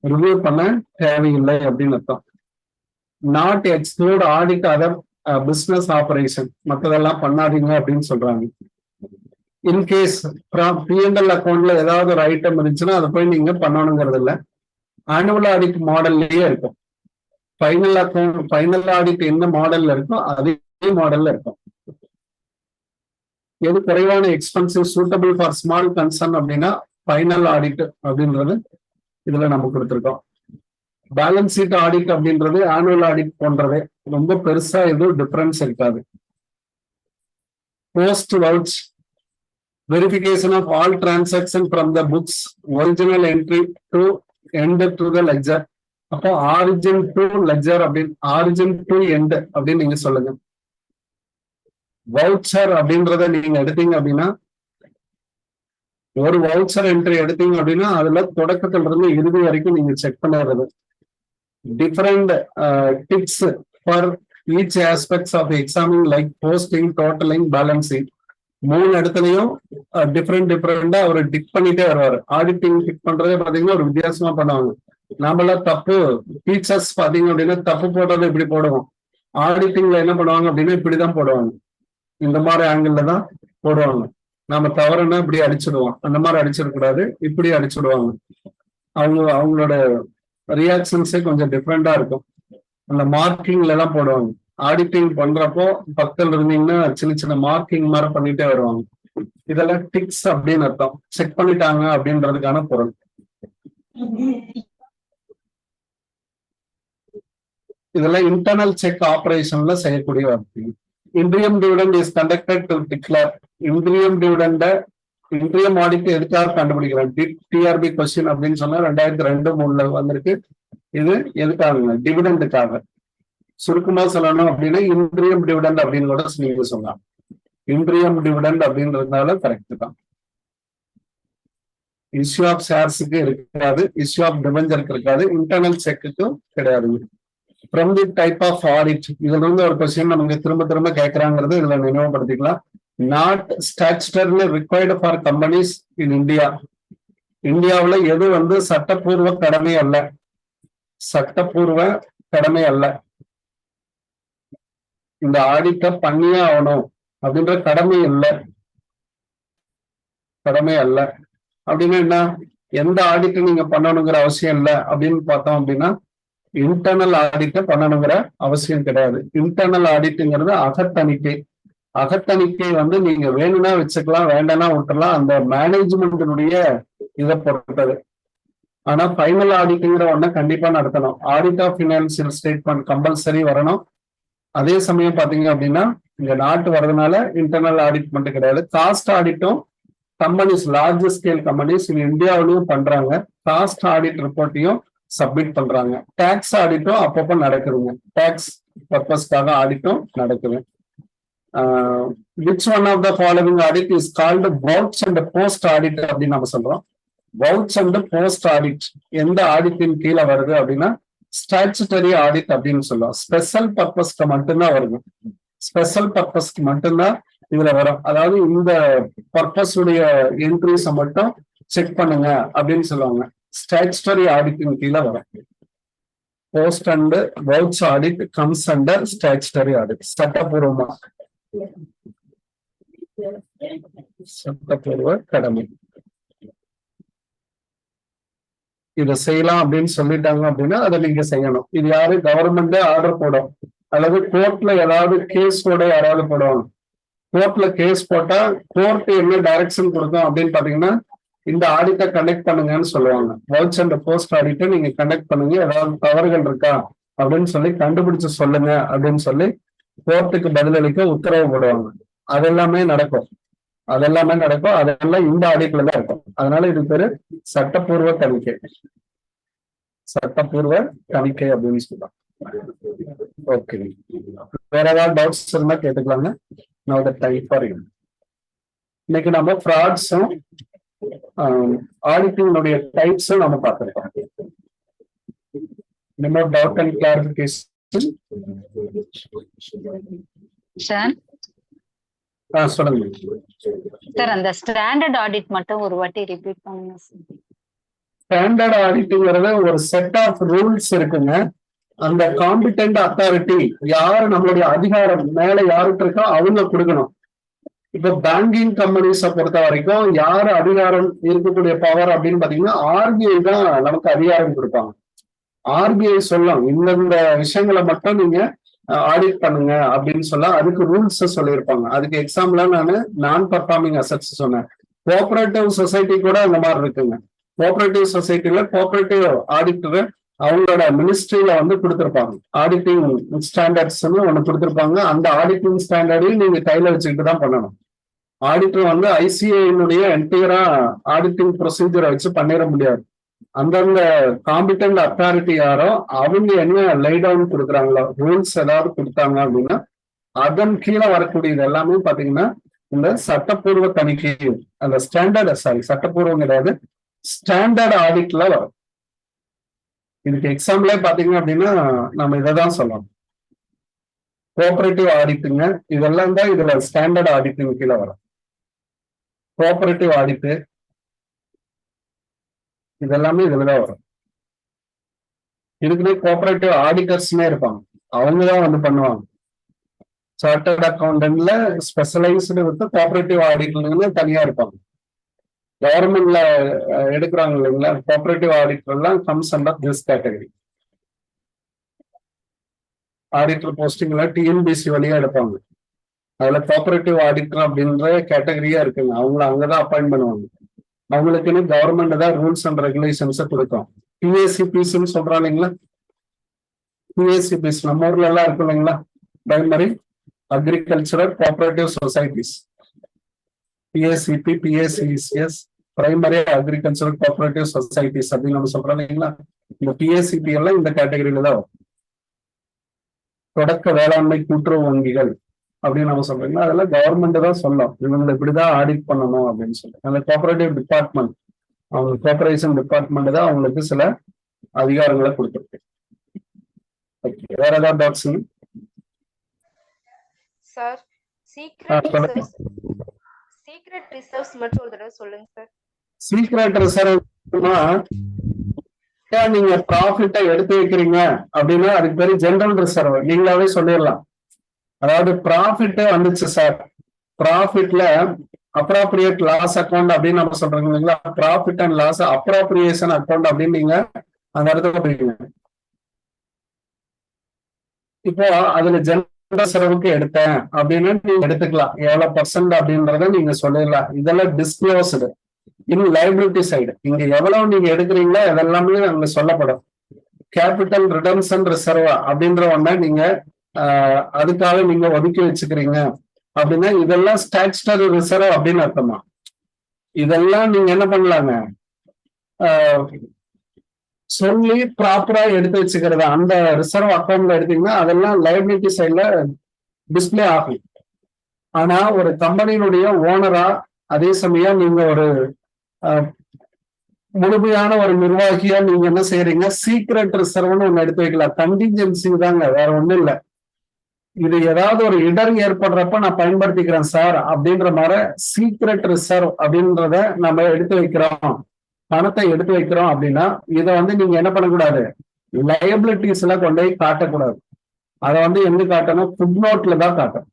ரிவ்யூ பண்ண தேவையில்லை அப்படின்னு அர்த்தம். Not exclude audit other business operation, மற்றதெல்லாம் பண்ணாதீங்க அப்படின்னு சொல்றாங்க. இன்கேஸ் P&L அக்கௌண்ட்ல ஏதாவது ஒரு ஐட்டம் இருந்துச்சுன்னா அதை போய் நீங்க பண்ணணுங்கிறது இல்லை. ஆனுவல் ஆடிட் மாடல்லயே இருக்கும். ஃபைனல் அக்கௌண்ட், ஃபைனல் ஆடிட் என்ன மாடல்ல இருக்கோ அதே மாடல்ல இருக்கும். எது குறைவான expensive suitable for small concern அப்படின்னா ஃபைனல் ஆடிட் அப்படின்றது இதுல நம்ம கொடுத்துருக்கோம். பேலன்ஸ் ஷீட் ஆடிட் அப்படின்றது ஆனுவல் ஆடிட் போன்றதே, ரொம்ப பெருசா எதுவும் டிஃபரன்ஸ் இருக்காது. Post vouch verification of all transaction from the books original entry to end to the ledger. அப்போ ஆரிஜின் டு லெட்ஜர் அப்படின்னு, ஆரிஜின் டு எண்ட் அப்படின்னு நீங்க சொல்லுங்க. வவுச்சர் அப்படின்றத நீங்க எடுத்தீங்க அப்படின்னா, ஒரு வவுச்சர் என்ட்ரி எடுத்தீங்க அப்படின்னா அதுல தொடக்கத்துல இருந்து இறுதி வரைக்கும் நீங்க செக் பண்ணுறது. Different tips for each aspects of examining like posting, totalling, balancing. 3 இடத்துலயும் டிஃப்ரெண்டா அவர் டிக் பண்ணிட்டே வருவாரு. ஆடிட்டிங் டிக் பண்றதே பாத்தீங்கன்னா ஒரு வித்தியாசமா பண்ணுவாங்க. நாமெல்லாம் தப்பு, டீச்சர்ஸ் பாத்தீங்க அப்படின்னா தப்பு போடுறது இப்படி போடுவோம். ஆடிட்டிங்ல என்ன பண்ணுவாங்க அப்படின்னா இப்படிதான் போடுவாங்க, இந்த மாதிரி ஆங்கிள் தான் போடுவாங்க. நாம தவறுன்னா இப்படி அடிச்சிடுவோம், அந்த மாதிரி அடிச்சிடக்கூடாது, இப்படி அடிச்சிடுவாங்க. அவங்களோட ரியாக்ஷன்ஸே கொஞ்சம் டிஃப்ரெண்டா இருக்கும். அந்த மார்க்கிங்ல எல்லாம் போடுவாங்க. ஆடிட்டிங் பண்றப்போ பக்கத்துல இருந்தீங்கன்னா சின்ன சின்ன மார்க்கிங் மாதிரி பண்ணிட்டே வருவாங்க. இதெல்லாம் டிக்ஸ் அப்படின்னு அர்த்தம், செக் பண்ணிட்டாங்க அப்படின்றதுக்கான பொருள். இதெல்லாம் இன்டர்னல் செக் ஆபரேஷன்ல செய்யக்கூடிய வார்த்தை. Interim dividend is conducted to declare. Interim dividend, interim audit எதுக்காக கண்டுபிடிக்கிறோம்? டிஆர்பி கொஸ்டின் அப்படின்னு சொன்னா 2002-03 வந்திருக்கு. இது எதுக்காக? டிவிடெண்டுக்காக. சுருக்கமா சொல்லணும் அப்படின்னா இன்ட்ரியம் டிவிடெண்ட் அப்படின்னு கூட நீங்க சொல்லலாம். இன்ட்ரியம் டிவிடெண்ட் அப்படின்றதுனால கரெக்ட் தான். இஷ்யூ ஆஃப் ஷேர்ஸுக்கு இருக்காது, இஷ்யூ ஆஃப் டிபெஞ்சருக்கு இருக்காது, இன்டர்னல் செக்குக்கும் கிடையாது. From the type of audit, இதுல இருந்து ஒரு கொஸ்டின் நமக்கு திரும்ப திரும்ப கேட்கறாங்கிறது இதுல நினைவுபடுத்திக்கலாம். Not statutorily required for companies in India. இந்தியாவுல எது வந்து சட்டப்பூர்வ கடமை அல்ல, சட்டப்பூர்வ கடமை அல்ல, இந்த ஆடிட்ட பண்ணியே ஆகணும் அப்படின்ற கடமை இல்லை, கடமை அல்ல. அப்படின்னா என்ன, எந்த ஆடிட்டை நீங்க பண்ணணுங்கிற அவசியம் இல்லை அப்படின்னு பார்த்தோம் அப்படின்னா இன்டர்னல் ஆடிட்டை பண்ணணுங்கிற அவசியம் கிடையாது. இன்டர்னல் ஆடிட்டுங்கிறது அகத்தணிக்கை. அகத்தணிக்கை வந்து நீங்க வேணும்னா வச்சுக்கலாம், வேண்டாம்னா விட்டுறலாம். அந்த மேனேஜ்மெண்ட்டினுடைய இதை பொறுத்தது. ஆனா ஃபைனல் ஆடிட்டுங்கிற ஒண்ண கண்டிப்பா நடத்தணும். Audit of financial statement compulsory வரணும். அதே சமயம் பாத்தீங்க அப்படின்னா இங்க நாட்டு வர்றதுனால இன்டர்னல் ஆடிட் மட்டும் கிடையாது, காஸ்ட் ஆடிட்டும் கம்பெனிஸ், லார்ஜ் ஸ்கேல் கம்பெனிஸ் இந்தியாவிலையும் பண்றாங்க. காஸ்ட் ஆடிட் ரிப்போர்ட்டையும் சப்மிட் பண்றாங்க. டாக்ஸ் ஆடிட்டும் அப்பப்போ நடக்குதுங்க. டாக்ஸ் பர்பஸ்க்காக ஆடிட்டும் நடக்குது. Which one of the following audit is called vouch and post audit அப்படின்னு நம்ம சொல்றோம். வவுச் அண்ட் போஸ்ட் ஆடிட் எந்த ஆடிட்டின் கீழே வருது அப்படின்னா ஸ்டாச்சுட்டரி ஆடிட் அப்படின்னு சொல்லுவோம். ஸ்பெஷல் பர்பஸ்க்கு மட்டும்தான் வருது. ஸ்பெஷல் பர்பஸ்க்கு மட்டும்தான் இதுல வரும். அதாவது இந்த பர்பஸ் உடைய என்ட்ரிஸை மட்டும் செக் பண்ணுங்க அப்படின்னு சொல்லுவாங்க. ஸ்டாச்சுட்டரி ஆடிட்டின் கீழே வரும். Post and vouch audit comes under statutory audit. சட்டப்பூர்வமா சட்டப்பூர்வ கடமை இதை செய்யலாம் அப்படின்னு சொல்லிட்டாங்க அப்படின்னா அதை நீங்க செய்யணும். இது யாரு? கவர்மெண்டே ஆர்டர் போடும், அல்லது கோர்ட்ல ஏதாவது கேஸ் கூட யாராவது போடுவாங்க. கோர்ட்ல கேஸ் போட்டா கோர்ட் என்ன டைரக்ஷன் கொடுக்கும் அப்படின்னு பாத்தீங்கன்னா இந்த ஆடிட்டை கண்டக்ட் பண்ணுங்கன்னு சொல்லுவாங்க. வவுச் அண்ட் போஸ்ட் ஆடிட்டை நீங்க கண்டக்ட் பண்ணுங்க, ஏதாவது தவறுகள் இருக்கா அப்படின்னு சொல்லி கண்டுபிடிச்சு சொல்லுங்க அப்படின்னு சொல்லி கோர்ட்டுக்கு பதிலளிக்க உத்தரவு போடுவாங்க. அதெல்லாமே நடக்கும். அதெல்லாம் இந்த ஆடிட்ல தான் இருக்கும். அதனால இது பேரு சட்டப்பூர்வ தணிக்கை. சட்டப்பூர்வ தணிக்கை அப்படின்னு சொல்லலாம். ஓகே, வேற ஏதாவது டவுட்ஸ் இருந்தா கேட்டுக்கலாங்க. நான் டைப் ஃபார் யூ. இன்னைக்கு நம்ம ஃப்ராட்ஸும் ஆடிட்டினுடைய டைப்ஸும் நம்ம பார்த்துருக்கோம். நம்ம டவுட் அண்ட் கிளாரிபிகேஷன் சொல்லுங்க சார். அந்த ஸ்டாண்டர்ட் ஆடிட் மட்டும் ஒரு வாட்டி ரிப்பீட் பண்ணுங்க சார். ஸ்டாண்டர்ட் ஆடிட்ங்கிறது ஒரு செட் ஆஃப் ரூல்ஸ் இருக்குங்க. அந்த காம்பிடென்ட் அத்தாரிட்டி யாரு, நம்மளுடைய அதிகாரம் மேல யாருக்கு இருக்கோ அவங்க கொடுக்கணும். இப்ப பேங்கிங் கம்பெனிஸை பொறுத்த வரைக்கும் யாரு அதிகாரம் இருக்கக்கூடிய பவர் அப்படின்னு பாத்தீங்கன்னா ஆர்பிஐ தான் நமக்கு அதிகாரம் கொடுப்பாங்க. ஆர்பிஐ சொல்லும் இந்தந்த விஷயங்களை மட்டும் நீங்க ஆடிட் பண்ணுங்க அப்படின்னு சொல்ல அதுக்கு ரூல்ஸ் சொல்லியிருப்பாங்க. அதுக்கு எக்ஸாம்பிளா நான் பர்ஃபார்மிங் அசெட்ஸ் சொன்னேன். கோஆபரேட்டிவ் சொசைட்டி கூட அந்த மாதிரி இருக்குங்க. கோஆபரேட்டிவ் சொசைட்டில கோஆபரேட்டிவ் ஆடிட்டர் அவங்களோட மினிஸ்ட்ரியில வந்து கொடுத்திருப்பாங்க. ஆடிட்டிங் ஸ்டாண்டர்ட்ஸ்ன்னு ஒண்ணு கொடுத்திருப்பாங்க. அந்த ஆடிட்டிங் ஸ்டாண்டர்டையும் நீங்க கையில வச்சுக்கிட்டு தான் பண்ணணும். ஆடிட்டர் வந்து ஐசிஐனுடைய என்டையரா ஆடிட்டிங் ப்ரொசீஜரை வச்சு பண்ணிட முடியாது. அந்தந்த காம்பிடென்ட் அத்தாரிட்டி யாரோ அவங்க என்ன லை டவுன் கொடுக்குறாங்களோ, ரூல்ஸ் ஏதாவது கொடுத்தாங்க அப்படின்னா அதன் கீழே வரக்கூடியது எல்லாமே பாத்தீங்கன்னா இந்த சட்டப்பூர்வ தணிக்கை, அந்த சட்டப்பூர்வம் கிடையாது, ஸ்டாண்டர்ட் ஆடிட்ல வரும். இதுக்கு எக்ஸாம்பிளே பாத்தீங்க அப்படின்னா நம்ம இதைதான் சொல்லணும். கோஆபரேட்டிவ் ஆடிட்டுங்க, இதெல்லாம் தான் இதுல ஸ்டாண்டர்ட் ஆடிட்டின் கீழே வரும். கோஆபரேட்டிவ் ஆடிட்டு இதெல்லாமே இதுலதான் வரும். இதுக்குன்னே கோஆபரேட்டிவ் ஆடிட்டர்ஸ்னே இருப்பாங்க, அவங்கதான் வந்து பண்ணுவாங்க. சார்ட்டர்ட் அக்கௌண்டன்ட்ல ஸ்பெஷலைஸ்டு வித் கோஆபரேட்டிவ் ஆடிட்டர்னு தனியா இருப்பாங்க. கவர்மெண்ட்ல எடுக்கிறாங்க இல்லைங்களா, கோஆபரேட்டிவ் ஆடிட்டர் எல்லாம் comes under this category. Auditor போஸ்டிங்ல டிஎன்பிசி வழியா எடுப்பாங்க. அதுல கோஆபரேட்டிவ் ஆடிட்டர் அப்படின்ற கேட்டகரியா இருக்குங்க. அவங்கள அங்கதான் அப்பாயிண்ட் பண்ணுவாங்க. அவங்களுக்குன்னு கவர்மெண்ட் தான் ரூல்ஸ் அண்ட் ரெகுலேஷன்ஸை கொடுக்கும். பிஏசிபிஸ்ன்னு சொல்றோம் இல்லைங்களா, பிஏசிபிஸ் நம்ம ஊர்ல எல்லாம் இருக்கும் இல்லைங்களா, primary agricultural cooperative societies. PACB, PACS, primary agricultural cooperative societies அப்படின்னு நம்ம சொல்றோம் இல்லைங்களா. இந்த பிஏசிபி எல்லாம் இந்த கேட்டகரியில தான் வரும். தொடக்க வேளாண்மை கூட்டுறவு வங்கிகள் அப்படின்னு நம்ம சொல்றீங்களா, அதெல்லாம் கவர்மெண்ட் தான் சொல்லும் இவங்களை இப்படிதான் ஆடிட் பண்ணணும் அப்படின்னு சொல்லி. அந்த கோஆபரேட்டிவ் டிபார்ட்மெண்ட், அவங்க கோஆபரேஷன் டிபார்ட்மெண்ட் தான் அவங்களுக்கு சில அதிகாரங்களை கொடுத்துருக்கு. வேற ஏதாவது டவுட்ஸ் சார்? சீக்ரெட் ரிசர்வ்ஸ் மட்டும் ஒரு தடவை சொல்லுங்க சார். சீக்ரெட் ரிசர்வ்னா நீங்க ப்ராஃபிட்டை எடுத்து வைக்கிறீங்க அப்படின்னா அதுக்கு பேரு ஜெனரல் ரிசர்வ். நீங்களாவே சொல்லிடலாம். அதாவது ப்ராஃபிட் வந்துச்சு சார், ப்ராஃபிட்ல அப்ராப்ரியேட் லாஸ் அக்கௌண்ட் அப்படின்னு நம்ம சொல்றோம் இல்லைங்களா, profit and loss appropriation account அப்படின்னு நீங்க அந்த இடத்துல போறீங்க. இப்போ அதுல ஜெனரல் செலவுக்கு எடுத்தேன் அப்படின்னா நீங்க எடுத்துக்கலாம். எவ்வளவு பர்சன்ட் அப்படின்றத நீங்க சொல்லிடலாம். இதெல்லாம் டிஸ்க்ளோஸ்டு. இன்னும் லைபிலிட்டி சைடு இங்க எவ்வளவு நீங்க எடுக்கிறீங்களோ அதெல்லாமே அங்க சொல்லப்படும். கேபிட்டல் ரிடம்ஷன் ரிசர்வ் அப்படின்ற ஒண்ண நீங்க அதுக்காக நீங்க ஒதுக்கி வச்சுக்கிறீங்க அப்படின்னா இதெல்லாம் ஸ்டாச்சுட்டரி ரிசர்வ் அப்படின்னு அர்த்தமா. இதெல்லாம் நீங்க என்ன பண்ணலாங்க, சொல்லி ப்ராப்பரா எடுத்து வச்சுக்கிறது. அந்த ரிசர்வ் அக்கௌண்ட்ல எடுத்தீங்கன்னா அதெல்லாம் லைபிலிட்டி சைட்ல டிஸ்பிளே ஆகும். ஆனா ஒரு கம்பெனியினுடைய ஓனரா அதே சமயம் நீங்க ஒரு முழுமையான ஒரு நிர்வாகியா நீங்க என்ன செய்யறீங்க, சீக்ரெட் ரிசர்வ்னு ஒண்ணு எடுத்து வைக்கலாம். கண்டிஞ்சன்சி தாங்க, வேற ஒண்ணும் இல்லை. இது ஏதாவது ஒரு இடர் ஏற்படுறப்ப நான் பயன்படுத்திக்கிறேன் சார் அப்படின்ற மாதிரி சீக்ரெட் ரிசர்வ் அப்படின்றத நம்ம எடுத்து வைக்கிறோம், பணத்தை எடுத்து வைக்கிறோம் அப்படின்னா இதை நீங்க என்ன பண்ணக்கூடாது, லயபிலிட்டிஸ் எல்லாம் கொண்டு போய் காட்டக்கூடாது. அதை எங்க காட்டணும், ஃபுட் நோட்ல தான் காட்டணும்.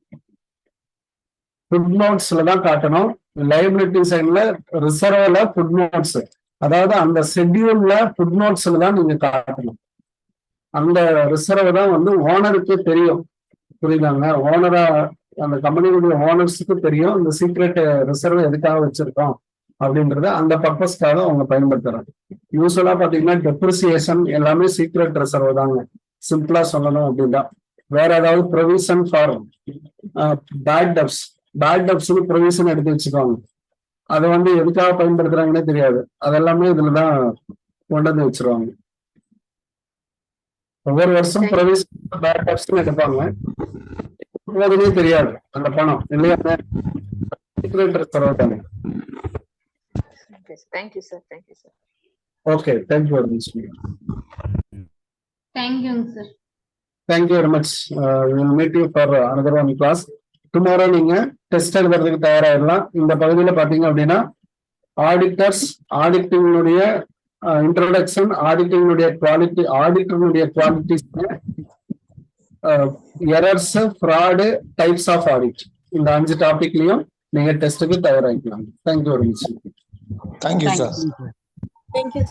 ஃபுட் நோட்ஸ்ல தான் காட்டணும். லயபிலிட்டி சைட்ல ரிசர்வ்ல ஃபுட் நோட்ஸ், அதாவது அந்த ஷெட்யூல்ல ஃபுட் நோட்ஸ்ல தான் நீங்க காட்டணும். அந்த ரிசர்வ் தான் ஓனருக்கு தெரியும். புரியுதாங்க? ஓனரா அந்த கம்பெனியுடைய ஓனர்ஸுக்கு தெரியும் இந்த சீக்ரெட் ரிசர்வ் எதுக்காக வச்சிருக்கோம் அப்படின்றத. அந்த பர்பஸ்க்காக அவங்க பயன்படுத்துறாங்க. யூஸ்வலா பாத்தீங்கன்னா டெப்ரிசியேஷன் எல்லாமே சீக்ரெட் ரிசர்வ் தாங்க, சிம்பிளா சொல்லணும் அப்படின்னா. வேற ஏதாவது ப்ரொவிஷன் ஃபார் பேட் டப்ஸ்னு ப்ரொவிஷன் எடுத்து வச்சுக்கோங்க. அதை எதுக்காக பயன்படுத்துறாங்கன்னே தெரியாது. அதெல்லாமே இதுலதான் கொண்டு வந்து வச்சிருவாங்க. ஒவ்வொரு வருஷம் ப்ரொவிஷன் பேட் டப்ஸ்னு எடுப்பாங்க, போதுனே தெரியாது அந்த பணம் இல்லையா. சீக்ரெட் ரிசர்வ் தானே. Thank you, sir. Thank you, sir. Okay, thank you very much. Thank you, sir. Thank you very much. We will meet you for another one class. Tomorrow நீங்க test எழுதுறதுக்கு தயாராகிடலாம். இந்த பகுதியில் பார்த்தீங்க அப்படின்னா ஆடிட்டர்ஸ், ஆடிட்டினுடைய introduction, ஆடிட்டினுடைய குவாலிட்டி, ஆடிட்டருடைய qualities, errors, fraud, types of audit, இந்த 5 டாபிக்லயும் நீங்க டெஸ்ட்டுக்கு தயாராகிக்கலாம். Thank you very much. Thank you, sir. Thank you.